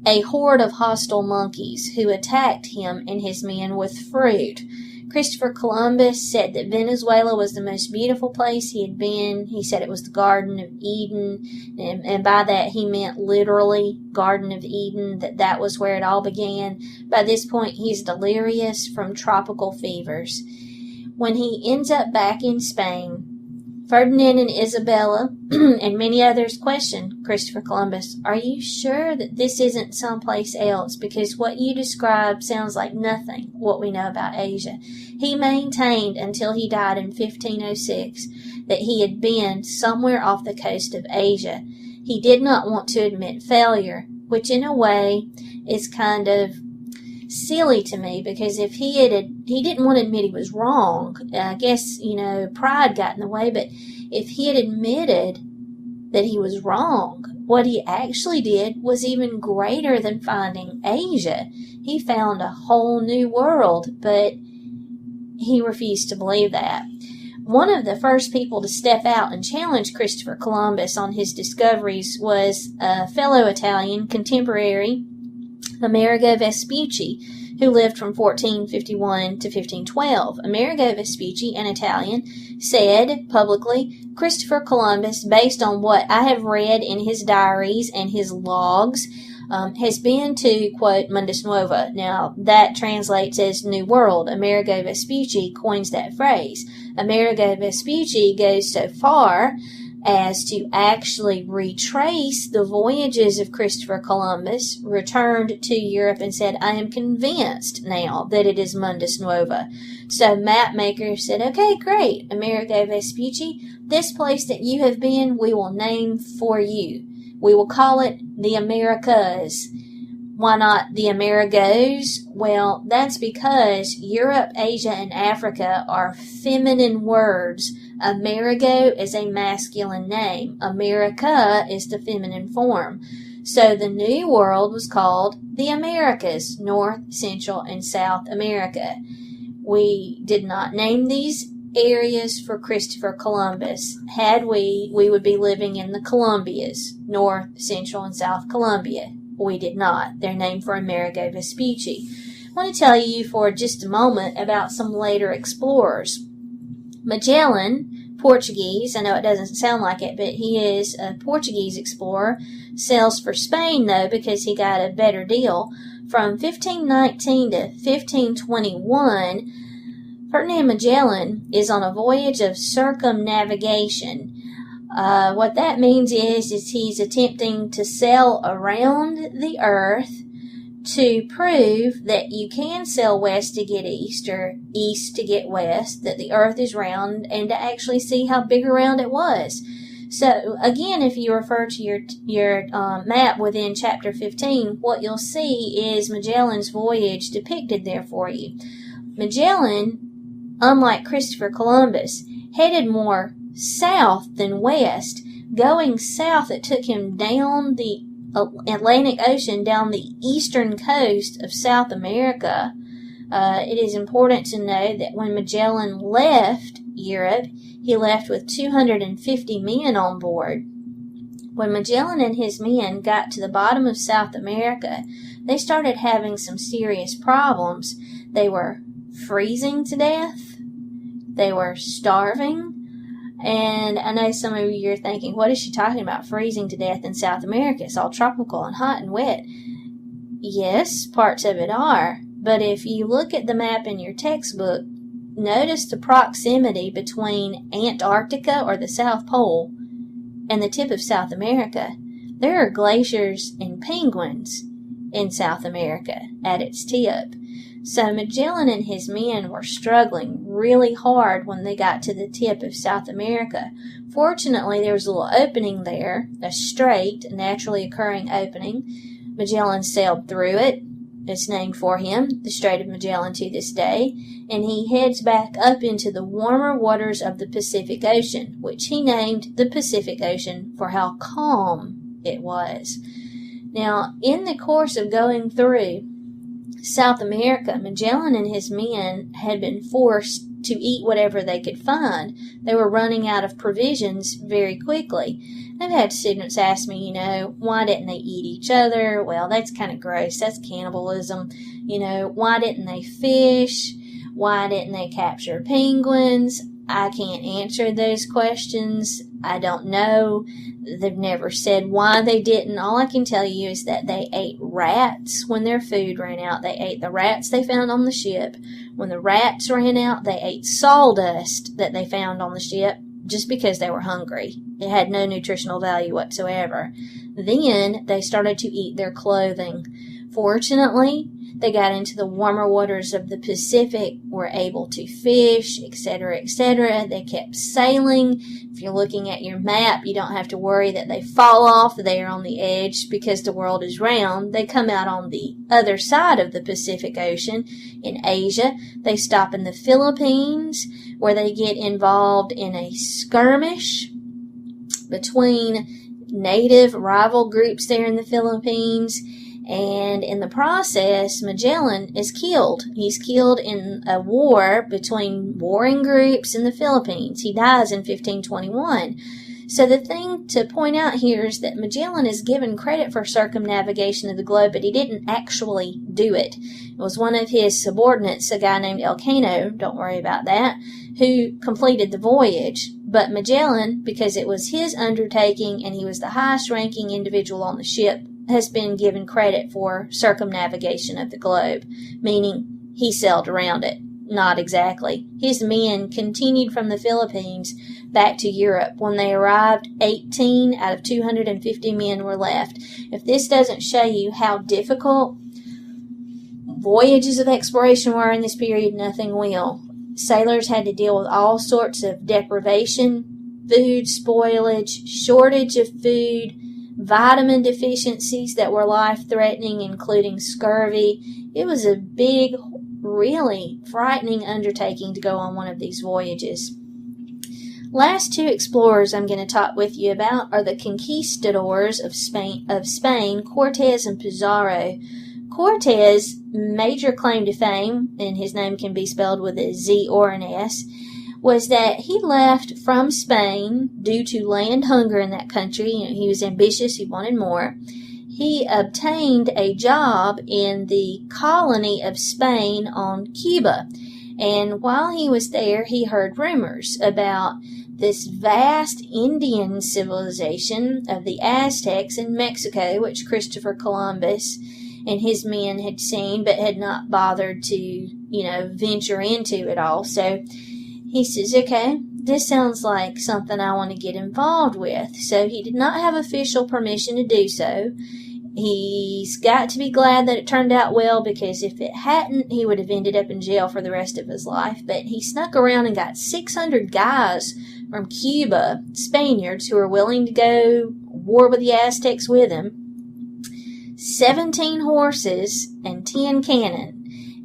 a horde of hostile monkeys who attacked him and his men with fruit. Christopher Columbus said that Venezuela was the most beautiful place he had been. He said it was the Garden of Eden, and by that he meant literally Garden of Eden, that was where it all began. By this point, he's delirious from tropical fevers. When he ends up back in Spain, Ferdinand and Isabella and many others questioned Christopher Columbus. Are you sure that this isn't someplace else? Because what you described sounds like nothing what we know about Asia. He maintained until he died in 1506 that he had been somewhere off the coast of Asia. He did not want to admit failure, which in a way is kind of silly to me, because if he didn't want to admit he was wrong. I guess, pride got in the way, but if he had admitted that he was wrong, what he actually did was even greater than finding Asia. He found a whole new world, but he refused to believe that. One of the first people to step out and challenge Christopher Columbus on his discoveries was a fellow Italian contemporary, Amerigo Vespucci, who lived from 1451 to 1512. Amerigo Vespucci, an Italian, said publicly, Christopher Columbus, based on what I have read in his diaries and his logs, has been to, quote, Mundus Nuova. Now, that translates as New World. Amerigo Vespucci coins that phrase. Amerigo Vespucci goes so far as to actually retrace the voyages of Christopher Columbus, returned to Europe and said, I am convinced now that it is Mundus Nuova. So mapmaker said, okay, great, Amerigo Vespucci, this place that you have been, we will name for you. We will call it the Americas. Why not the Amerigos? Well, that's because Europe, Asia, and Africa are feminine words. Amerigo is a masculine name. America is the feminine form. So the New World was called the Americas, North, Central, and South America. We did not name these areas for Christopher Columbus. Had we would be living in the Columbias, North, Central, and South Columbia. We did not. They're named for Amerigo Vespucci. I want to tell you for just a moment about some later explorers. Magellan, Portuguese, I know it doesn't sound like it, but he is a Portuguese explorer, sails for Spain, though, because he got a better deal. From 1519 to 1521, Ferdinand Magellan is on a voyage of circumnavigation. What that means is he's attempting to sail around the earth to prove that you can sail west to get east or east to get west, that the earth is round, and to actually see how big around it was. So, again, if you refer to your map within Chapter 15, what you'll see is Magellan's voyage depicted there for you. Magellan, unlike Christopher Columbus, headed more south than west. Going south, it took him down the Atlantic Ocean, down the eastern coast of South America. It is important to know that when Magellan left Europe, he left with 250 men on board. When Magellan and his men got to the bottom of South America, they started having some serious problems. They were freezing to death. They were starving. And I know some of you are thinking, what is she talking about, freezing to death in South America? It's all tropical and hot and wet. Yes, parts of it are. But if you look at the map in your textbook, notice the proximity between Antarctica, or the South Pole, and the tip of South America. There are glaciers and penguins in South America at its tip. So Magellan and his men were struggling really hard when they got to the tip of South America. Fortunately, there was a little opening there, a strait, a naturally occurring opening. Magellan sailed through it. It's named for him, the Strait of Magellan to this day, and he heads back up into the warmer waters of the Pacific Ocean, which he named the Pacific Ocean for how calm it was. Now, in the course of going through South America, Magellan and his men had been forced to eat whatever they could find. They were running out of provisions very quickly. I've had students ask me, why didn't they eat each other? Well, that's kind of gross. That's cannibalism. Why didn't they fish? Why didn't they capture penguins? I can't answer those questions. I don't know. They've never said why they didn't. All I can tell you is that they ate rats when their food ran out. They ate the rats they found on the ship. When the rats ran out, they ate sawdust that they found on the ship. just because they were hungry. It had no nutritional value whatsoever. Then they started to eat their clothing. Fortunately, they got into the warmer waters of the Pacific, were able to fish, etc., etc. They kept sailing. If you're looking at your map, you don't have to worry that they fall off there on the edge because the world is round. They come out on the other side of the Pacific Ocean in Asia. They stop in the Philippines, where they get involved in a skirmish between native rival groups there in the Philippines. And in the process, Magellan is killed. He's killed in a war between warring groups in the Philippines. He dies in 1521. So the thing to point out here is that Magellan is given credit for circumnavigation of the globe, but he didn't actually do it. It was one of his subordinates, a guy named Elcano, don't worry about that, who completed the voyage. But Magellan, because it was his undertaking and he was the highest ranking individual on the ship, has been given credit for circumnavigation of the globe, meaning he sailed around it. Not exactly. His men continued from the Philippines back to Europe. When they arrived, 18 out of 250 men were left. If this doesn't show you how difficult voyages of exploration were in this period, nothing will. Sailors had to deal with all sorts of deprivation, food spoilage, shortage of food, vitamin deficiencies that were life-threatening, including scurvy. It was a big, really frightening undertaking to go on one of these voyages. Last two explorers I'm going to talk with you about are the conquistadors of Spain, Cortez and Pizarro. Cortez' major claim to fame, and his name can be spelled with a Z or an S, was that he left from Spain due to land hunger in that country. He was ambitious, he wanted more. He obtained a job in the colony of Spain on Cuba. And while he was there, he heard rumors about this vast Indian civilization of the Aztecs in Mexico, which Christopher Columbus and his men had seen but had not bothered to, venture into at all. So he says, okay, this sounds like something I want to get involved with. So he did not have official permission to do so. He's got to be glad that it turned out well, because if it hadn't, he would have ended up in jail for the rest of his life. But he snuck around and got 600 guys from Cuba, Spaniards, who were willing to go war with the Aztecs with him, 17 horses and 10 cannon.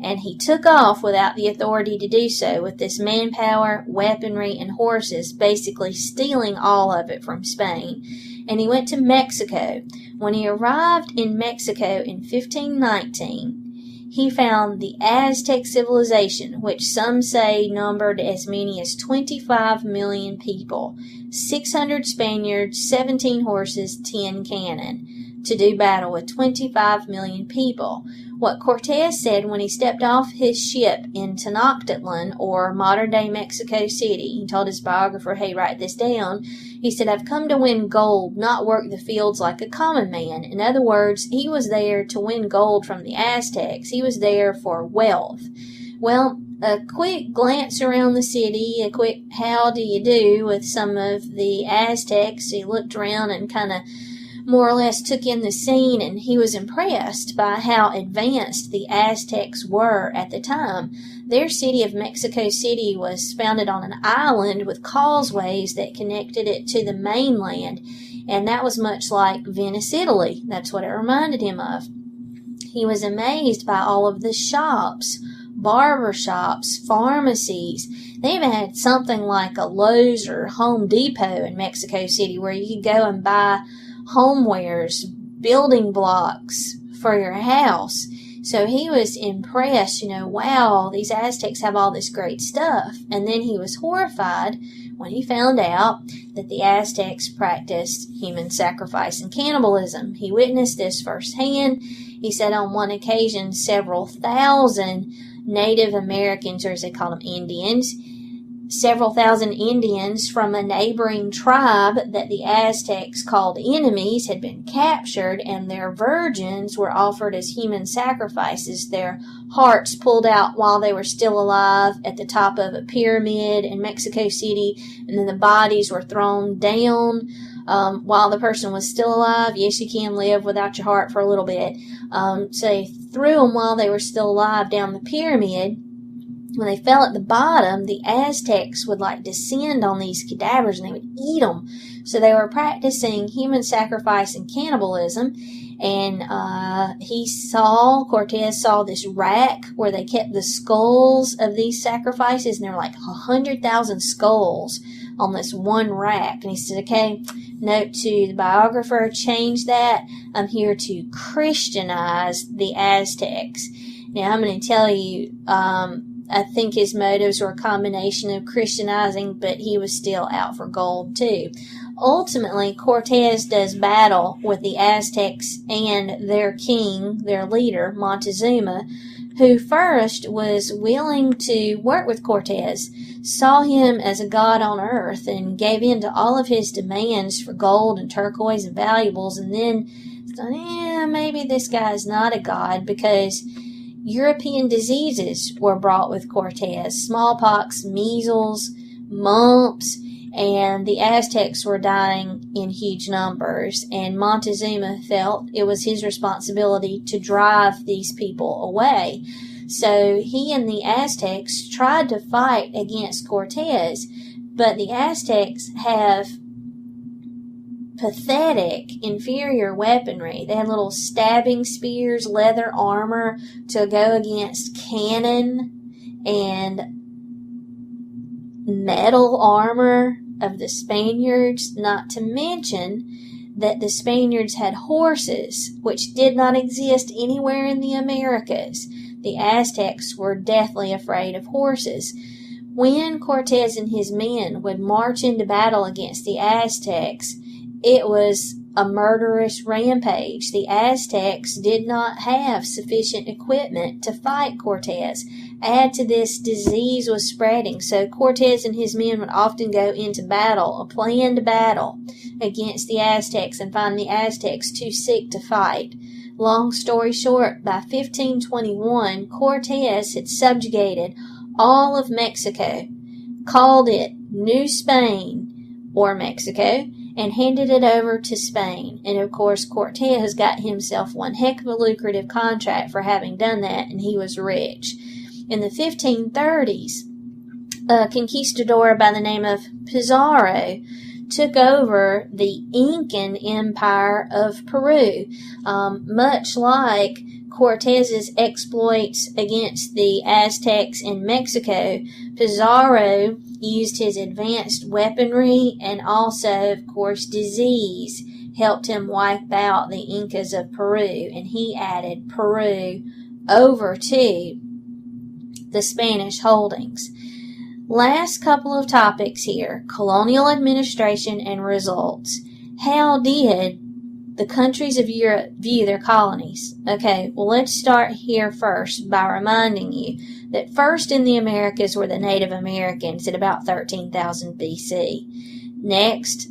And he took off without the authority to do so, with this manpower, weaponry, and horses, basically stealing all of it from Spain. And he went to Mexico. When he arrived in Mexico in 1519, he found the Aztec civilization, which some say numbered as many as 25 million people, 600 Spaniards, 17 horses, 10 cannon, to do battle with 25 million people. What Cortez said when he stepped off his ship in Tenochtitlan, or modern-day Mexico City, he told his biographer, hey, write this down. He said, I've come to win gold, not work the fields like a common man. In other words, he was there to win gold from the Aztecs. He was there for wealth. Well, a quick glance around the city, a quick how do you do with some of the Aztecs. He looked around and kind of more or less took in the scene, and he was impressed by how advanced the Aztecs were at the time. Their city of Mexico City was founded on an island with causeways that connected it to the mainland, and that was much like Venice, Italy. That's what it reminded him of. He was amazed by all of the shops, barber shops, pharmacies. They even had something like a Lowe's or Home Depot in Mexico City, where you could go and buy homewares, building blocks for your house. So he was impressed, wow, these Aztecs have all this great stuff. And then he was horrified when he found out that the Aztecs practiced human sacrifice and cannibalism. He witnessed this firsthand. He said on one occasion several thousand Native Americans, or as they call them, Indians, several thousand Indians from a neighboring tribe that the Aztecs called enemies had been captured, and their virgins were offered as human sacrifices, their hearts pulled out while they were still alive at the top of a pyramid in Mexico City, and then the bodies were thrown down while the person was still alive. Yes, you can live without your heart for a little bit. So they threw them while they were still alive down the pyramid. When they fell at the bottom, the Aztecs would descend on these cadavers and they would eat them. So they were practicing human sacrifice and cannibalism. And Cortez saw this rack where they kept the skulls of these sacrifices, and there were 100,000 skulls on this one rack. And he said, okay, note to the biographer, change that. I'm here to Christianize the Aztecs. Now, I'm going to tell you, I think his motives were a combination of Christianizing, but he was still out for gold too. Ultimately, Cortez does battle with the Aztecs and their king, their leader, Montezuma, who first was willing to work with Cortez, saw him as a god on earth, and gave in to all of his demands for gold and turquoise and valuables, and then thought, maybe this guy's not a god, because European diseases were brought with Cortez: smallpox, measles, mumps, and the Aztecs were dying in huge numbers, and Montezuma felt it was his responsibility to drive these people away. So he and the Aztecs tried to fight against Cortez, but the Aztecs have pathetic, inferior weaponry. They had little stabbing spears, leather armor to go against cannon and metal armor of the Spaniards, not to mention that the Spaniards had horses, which did not exist anywhere in the Americas. The Aztecs were deathly afraid of horses. When Cortez and his men would march into battle against the Aztecs, it was a murderous rampage. The Aztecs did not have sufficient equipment to fight Cortez. Add to this, disease was spreading, so Cortez and his men would often go into battle, a planned battle, against the Aztecs, and find the Aztecs too sick to fight. Long story short, by 1521, Cortez had subjugated all of Mexico, called it New Spain, or Mexico, and handed it over to Spain. And of course, Cortez got himself one heck of a lucrative contract for having done that, and he was rich. In the 1530s, a conquistador by the name of Pizarro took over the Incan Empire of Peru. Much like Cortez's exploits against the Aztecs in Mexico, Pizarro used his advanced weaponry and also, of course, disease helped him wipe out the Incas of Peru, and he added Peru over to the Spanish holdings. Last couple of topics here: colonial administration and results. How did the countries of Europe view their colonies? Okay, well, let's start here first by reminding you that first in the Americas were the Native Americans at about 13,000 BC. Next,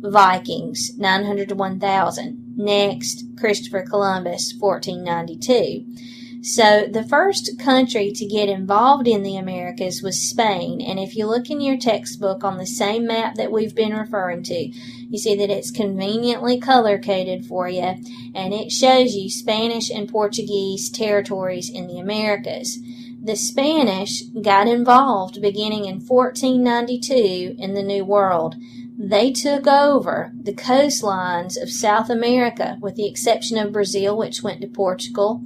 Vikings, 900 to 1,000. Next, Christopher Columbus, 1492. So the first country to get involved in the Americas was Spain, and if you look in your textbook on the same map that we've been referring to, you see that it's conveniently color-coded for you, and it shows you Spanish and Portuguese territories in the Americas. The Spanish got involved beginning in 1492 in the New World. They took over the coastlines of South America, with the exception of Brazil, which went to Portugal.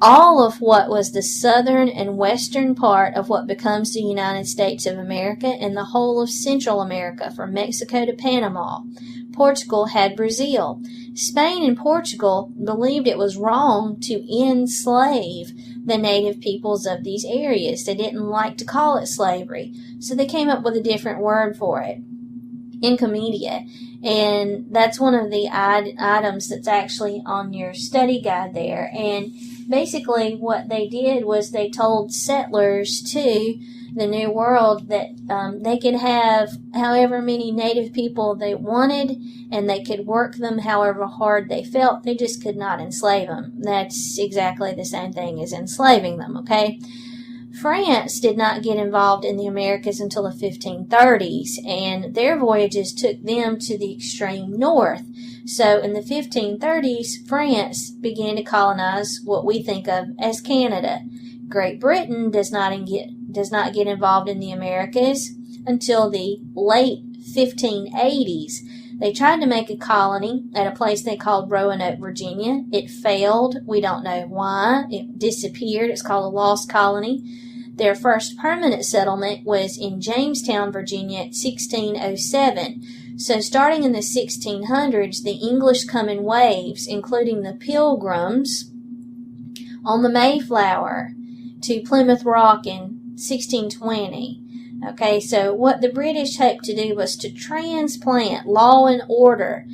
All of what was the southern and western part of what becomes the United States of America, and the whole of Central America, from Mexico to Panama. Portugal had Brazil. Spain and Portugal believed it was wrong to enslave the native peoples of these areas. They didn't like to call it slavery, so they came up with a different word for it. Encomedia. And that's one of the items that's actually on your study guide there. And basically what they did was they told settlers to the New World that they could have however many native people they wanted, and they could work them however hard they felt. They just could not enslave them. That's exactly the same thing as enslaving them, okay? France did not get involved in the Americas until the 1530s, and their voyages took them to the extreme north. So in the 1530s, France began to colonize what we think of as Canada. Great Britain does not get involved in the Americas until the late 1580s. They tried to make a colony at a place they called Roanoke, Virginia. It failed. We don't know why. It disappeared. It's called a lost colony. Their first permanent settlement was in Jamestown, Virginia at 1607. So starting in the 1600s, the English come in waves, including the Pilgrims on the Mayflower to Plymouth Rock in 1620. Okay, so what the British hoped to do was to transplant law and order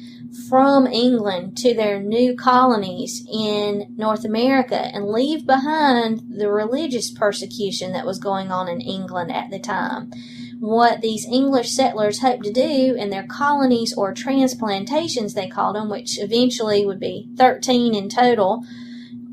from England to their new colonies in North America and leave behind the religious persecution that was going on in England at the time. What these English settlers hoped to do in their colonies, or transplantations they called them, which eventually would be 13 in total,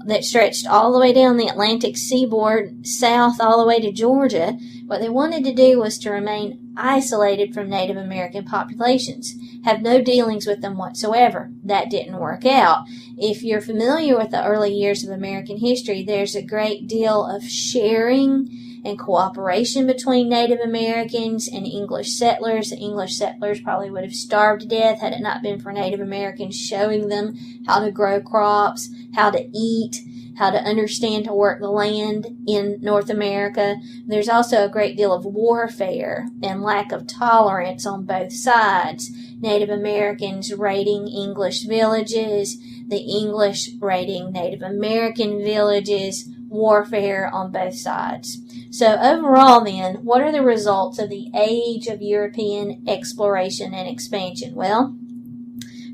that stretched all the way down the Atlantic seaboard, south all the way to Georgia. What they wanted to do was to remain isolated from Native American populations, have no dealings with them whatsoever. That didn't work out. If you're familiar with the early years of American history, there's a great deal of sharing and cooperation between Native Americans and English settlers. The English settlers probably would have starved to death had it not been for Native Americans showing them how to grow crops, how to eat, how to understand to work the land in North America. There's also a great deal of warfare and lack of tolerance on both sides. Native Americans raiding English villages, the English raiding Native American villages, warfare on both sides. So overall then, what are the results of the age of European exploration and expansion? Well,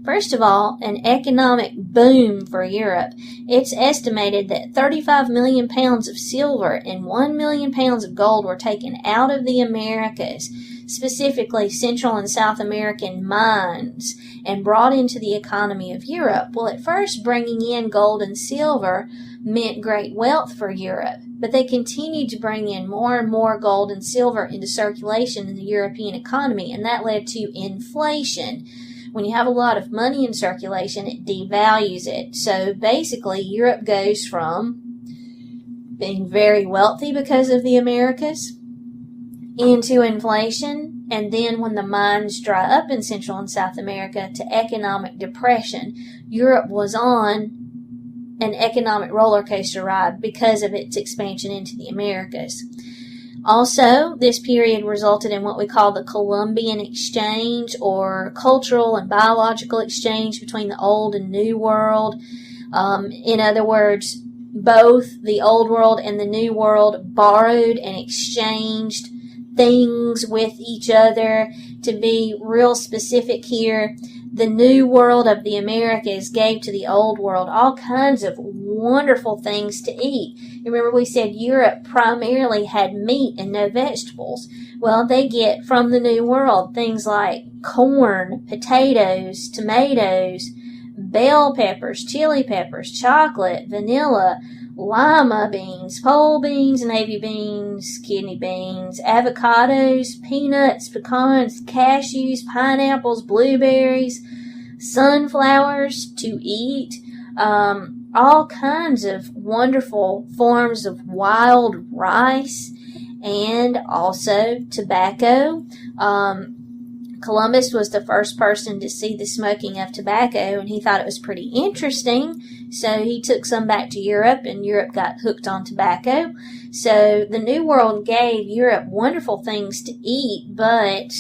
first of all, an economic boom for Europe. It's estimated that 35 million pounds of silver and 1 million pounds of gold were taken out of the Americas, specifically Central and South American mines, and brought into the economy of Europe. Well, at first, bringing in gold and silver meant great wealth for Europe, but they continued to bring in more and more gold and silver into circulation in the European economy, and that led to inflation. When you have a lot of money in circulation, it devalues it. So basically, Europe goes from being very wealthy because of the Americas into inflation, and then when the mines dry up in Central and South America, to economic depression. Europe was on an economic roller coaster ride because of its expansion into the Americas. Also, this period resulted in what we call the Columbian Exchange, or cultural and biological exchange between the Old and New World. In other words, both the Old World and the New World borrowed and exchanged things with each other. To be real specific here, the New World of the Americas gave to the Old World all kinds of wonderful things to eat. Remember, we said Europe primarily had meat and no vegetables. Well, they get from the New World things like corn, potatoes, tomatoes, bell peppers, chili peppers, chocolate, vanilla, lima beans, pole beans, navy beans, kidney beans, avocados, peanuts, pecans, cashews, pineapples, blueberries, sunflowers to eat, all kinds of wonderful forms of wild rice, and also tobacco. Columbus was the first person to see the smoking of tobacco, and he thought it was pretty interesting. So he took some back to Europe, and Europe got hooked on tobacco. So the New World gave Europe wonderful things to eat, but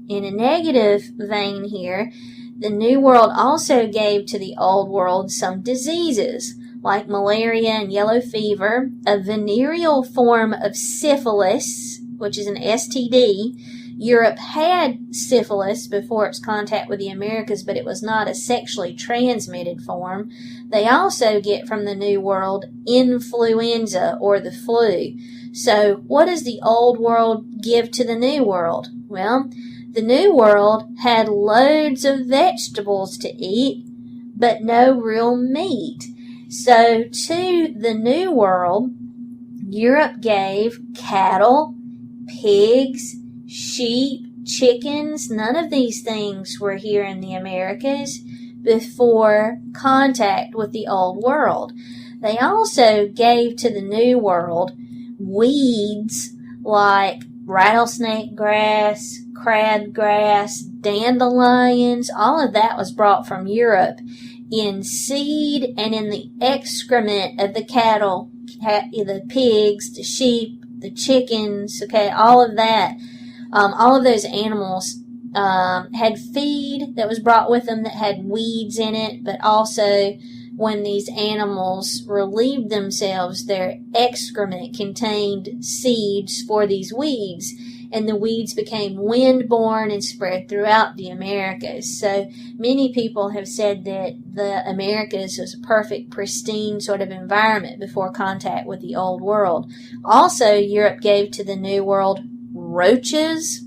in a negative vein here, the New World also gave to the Old World some diseases, like malaria and yellow fever, a venereal form of syphilis, which is an STD, Europe had syphilis before its contact with the Americas, but it was not a sexually transmitted form. They also get from the New World influenza, or the flu. So what does the Old World give to the New World? Well, the New World had loads of vegetables to eat, but no real meat. So to the New World, Europe gave cattle, pigs, sheep, chickens. None of these things were here in the Americas before contact with the Old World. They also gave to the New World weeds like rattlesnake grass, crabgrass, dandelions. All of that was brought from Europe in seed and in the excrement of the cattle, the pigs, the sheep, the chickens, okay, all of that. All of those animals had feed that was brought with them that had weeds in it, but also when these animals relieved themselves, their excrement contained seeds for these weeds, and the weeds became wind-borne and spread throughout the Americas. So many people have said that the Americas was a perfect, pristine sort of environment before contact with the Old World. Also, Europe gave to the New World roaches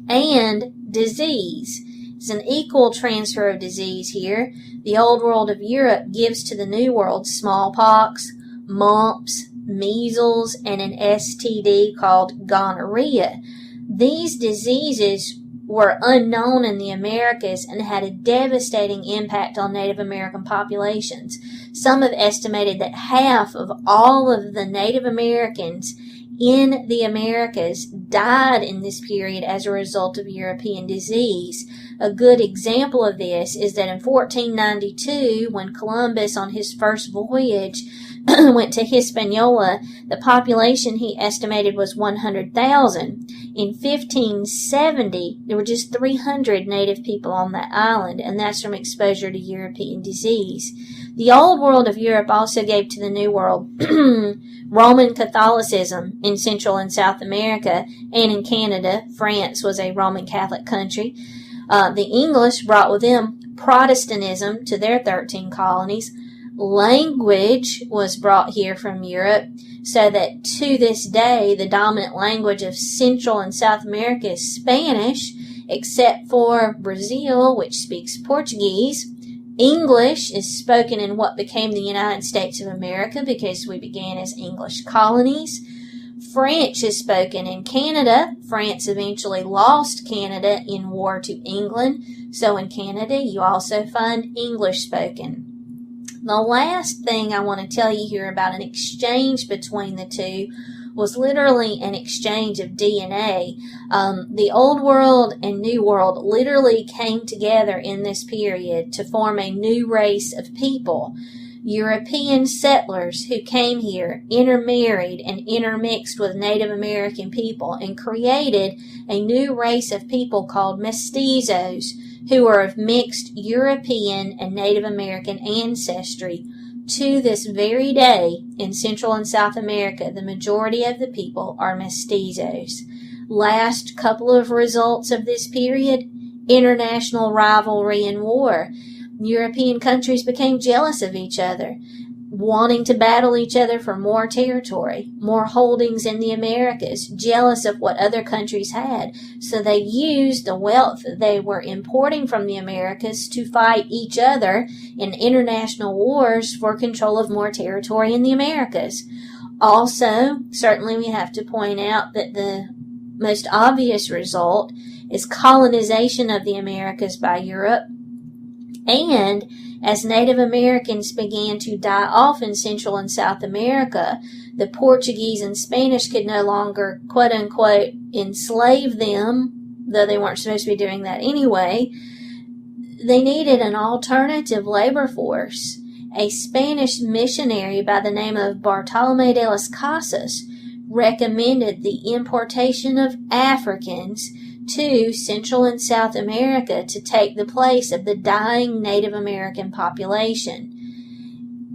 and disease. It's an equal transfer of disease here. The Old World of Europe gives to the New World smallpox, mumps, measles, and an STD called gonorrhea. These diseases were unknown in the Americas and had a devastating impact on Native American populations. Some have estimated that half of all of the Native Americans in the Americas died in this period as a result of European disease. A good example of this is that in 1492, when Columbus on his first voyage went to Hispaniola, the population he estimated was 100,000. In 1570, there were just 300 native people on that island, and that's from exposure to European disease. The Old World of Europe also gave to the New World Roman Catholicism in Central and South America, and in Canada. France was a Roman Catholic country. The English brought with them Protestantism to their 13 colonies. Language was brought here from Europe, so that to this day the dominant language of Central and South America is Spanish, except for Brazil, which speaks Portuguese. English is spoken in what became the United States of America because we began as English colonies. French is spoken in Canada. France eventually lost Canada in war to England, so in Canada you also find English spoken. The last thing I want to tell you here about an exchange between the two was literally an exchange of DNA. The Old World and New World literally came together in this period to form a new race of people. European settlers who came here intermarried and intermixed with Native American people and created a new race of people called mestizos, who are of mixed European and Native American ancestry. To this very day, in Central and South America, the majority of the people are mestizos. Last couple of results of this period: international rivalry and war. European countries became jealous of each other, wanting to battle each other for more territory, more holdings in the Americas, jealous of what other countries had. So they used the wealth that they were importing from the Americas to fight each other in international wars for control of more territory in the Americas. Also, certainly we have to point out that the most obvious result is colonization of the Americas by Europe. And as Native Americans began to die off in Central and South America, the Portuguese and Spanish could no longer, quote-unquote, enslave them, though they weren't supposed to be doing that anyway. They needed an alternative labor force. A Spanish missionary by the name of Bartolomé de las Casas recommended the importation of Africans to Central and South America to take the place of the dying Native American population.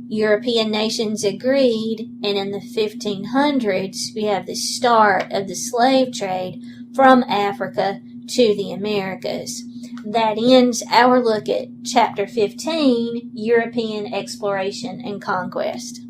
European nations agreed, and in the 1500s we have the start of the slave trade, from Africa to the Americas. That ends our look at Chapter 15, European Exploration and Conquest.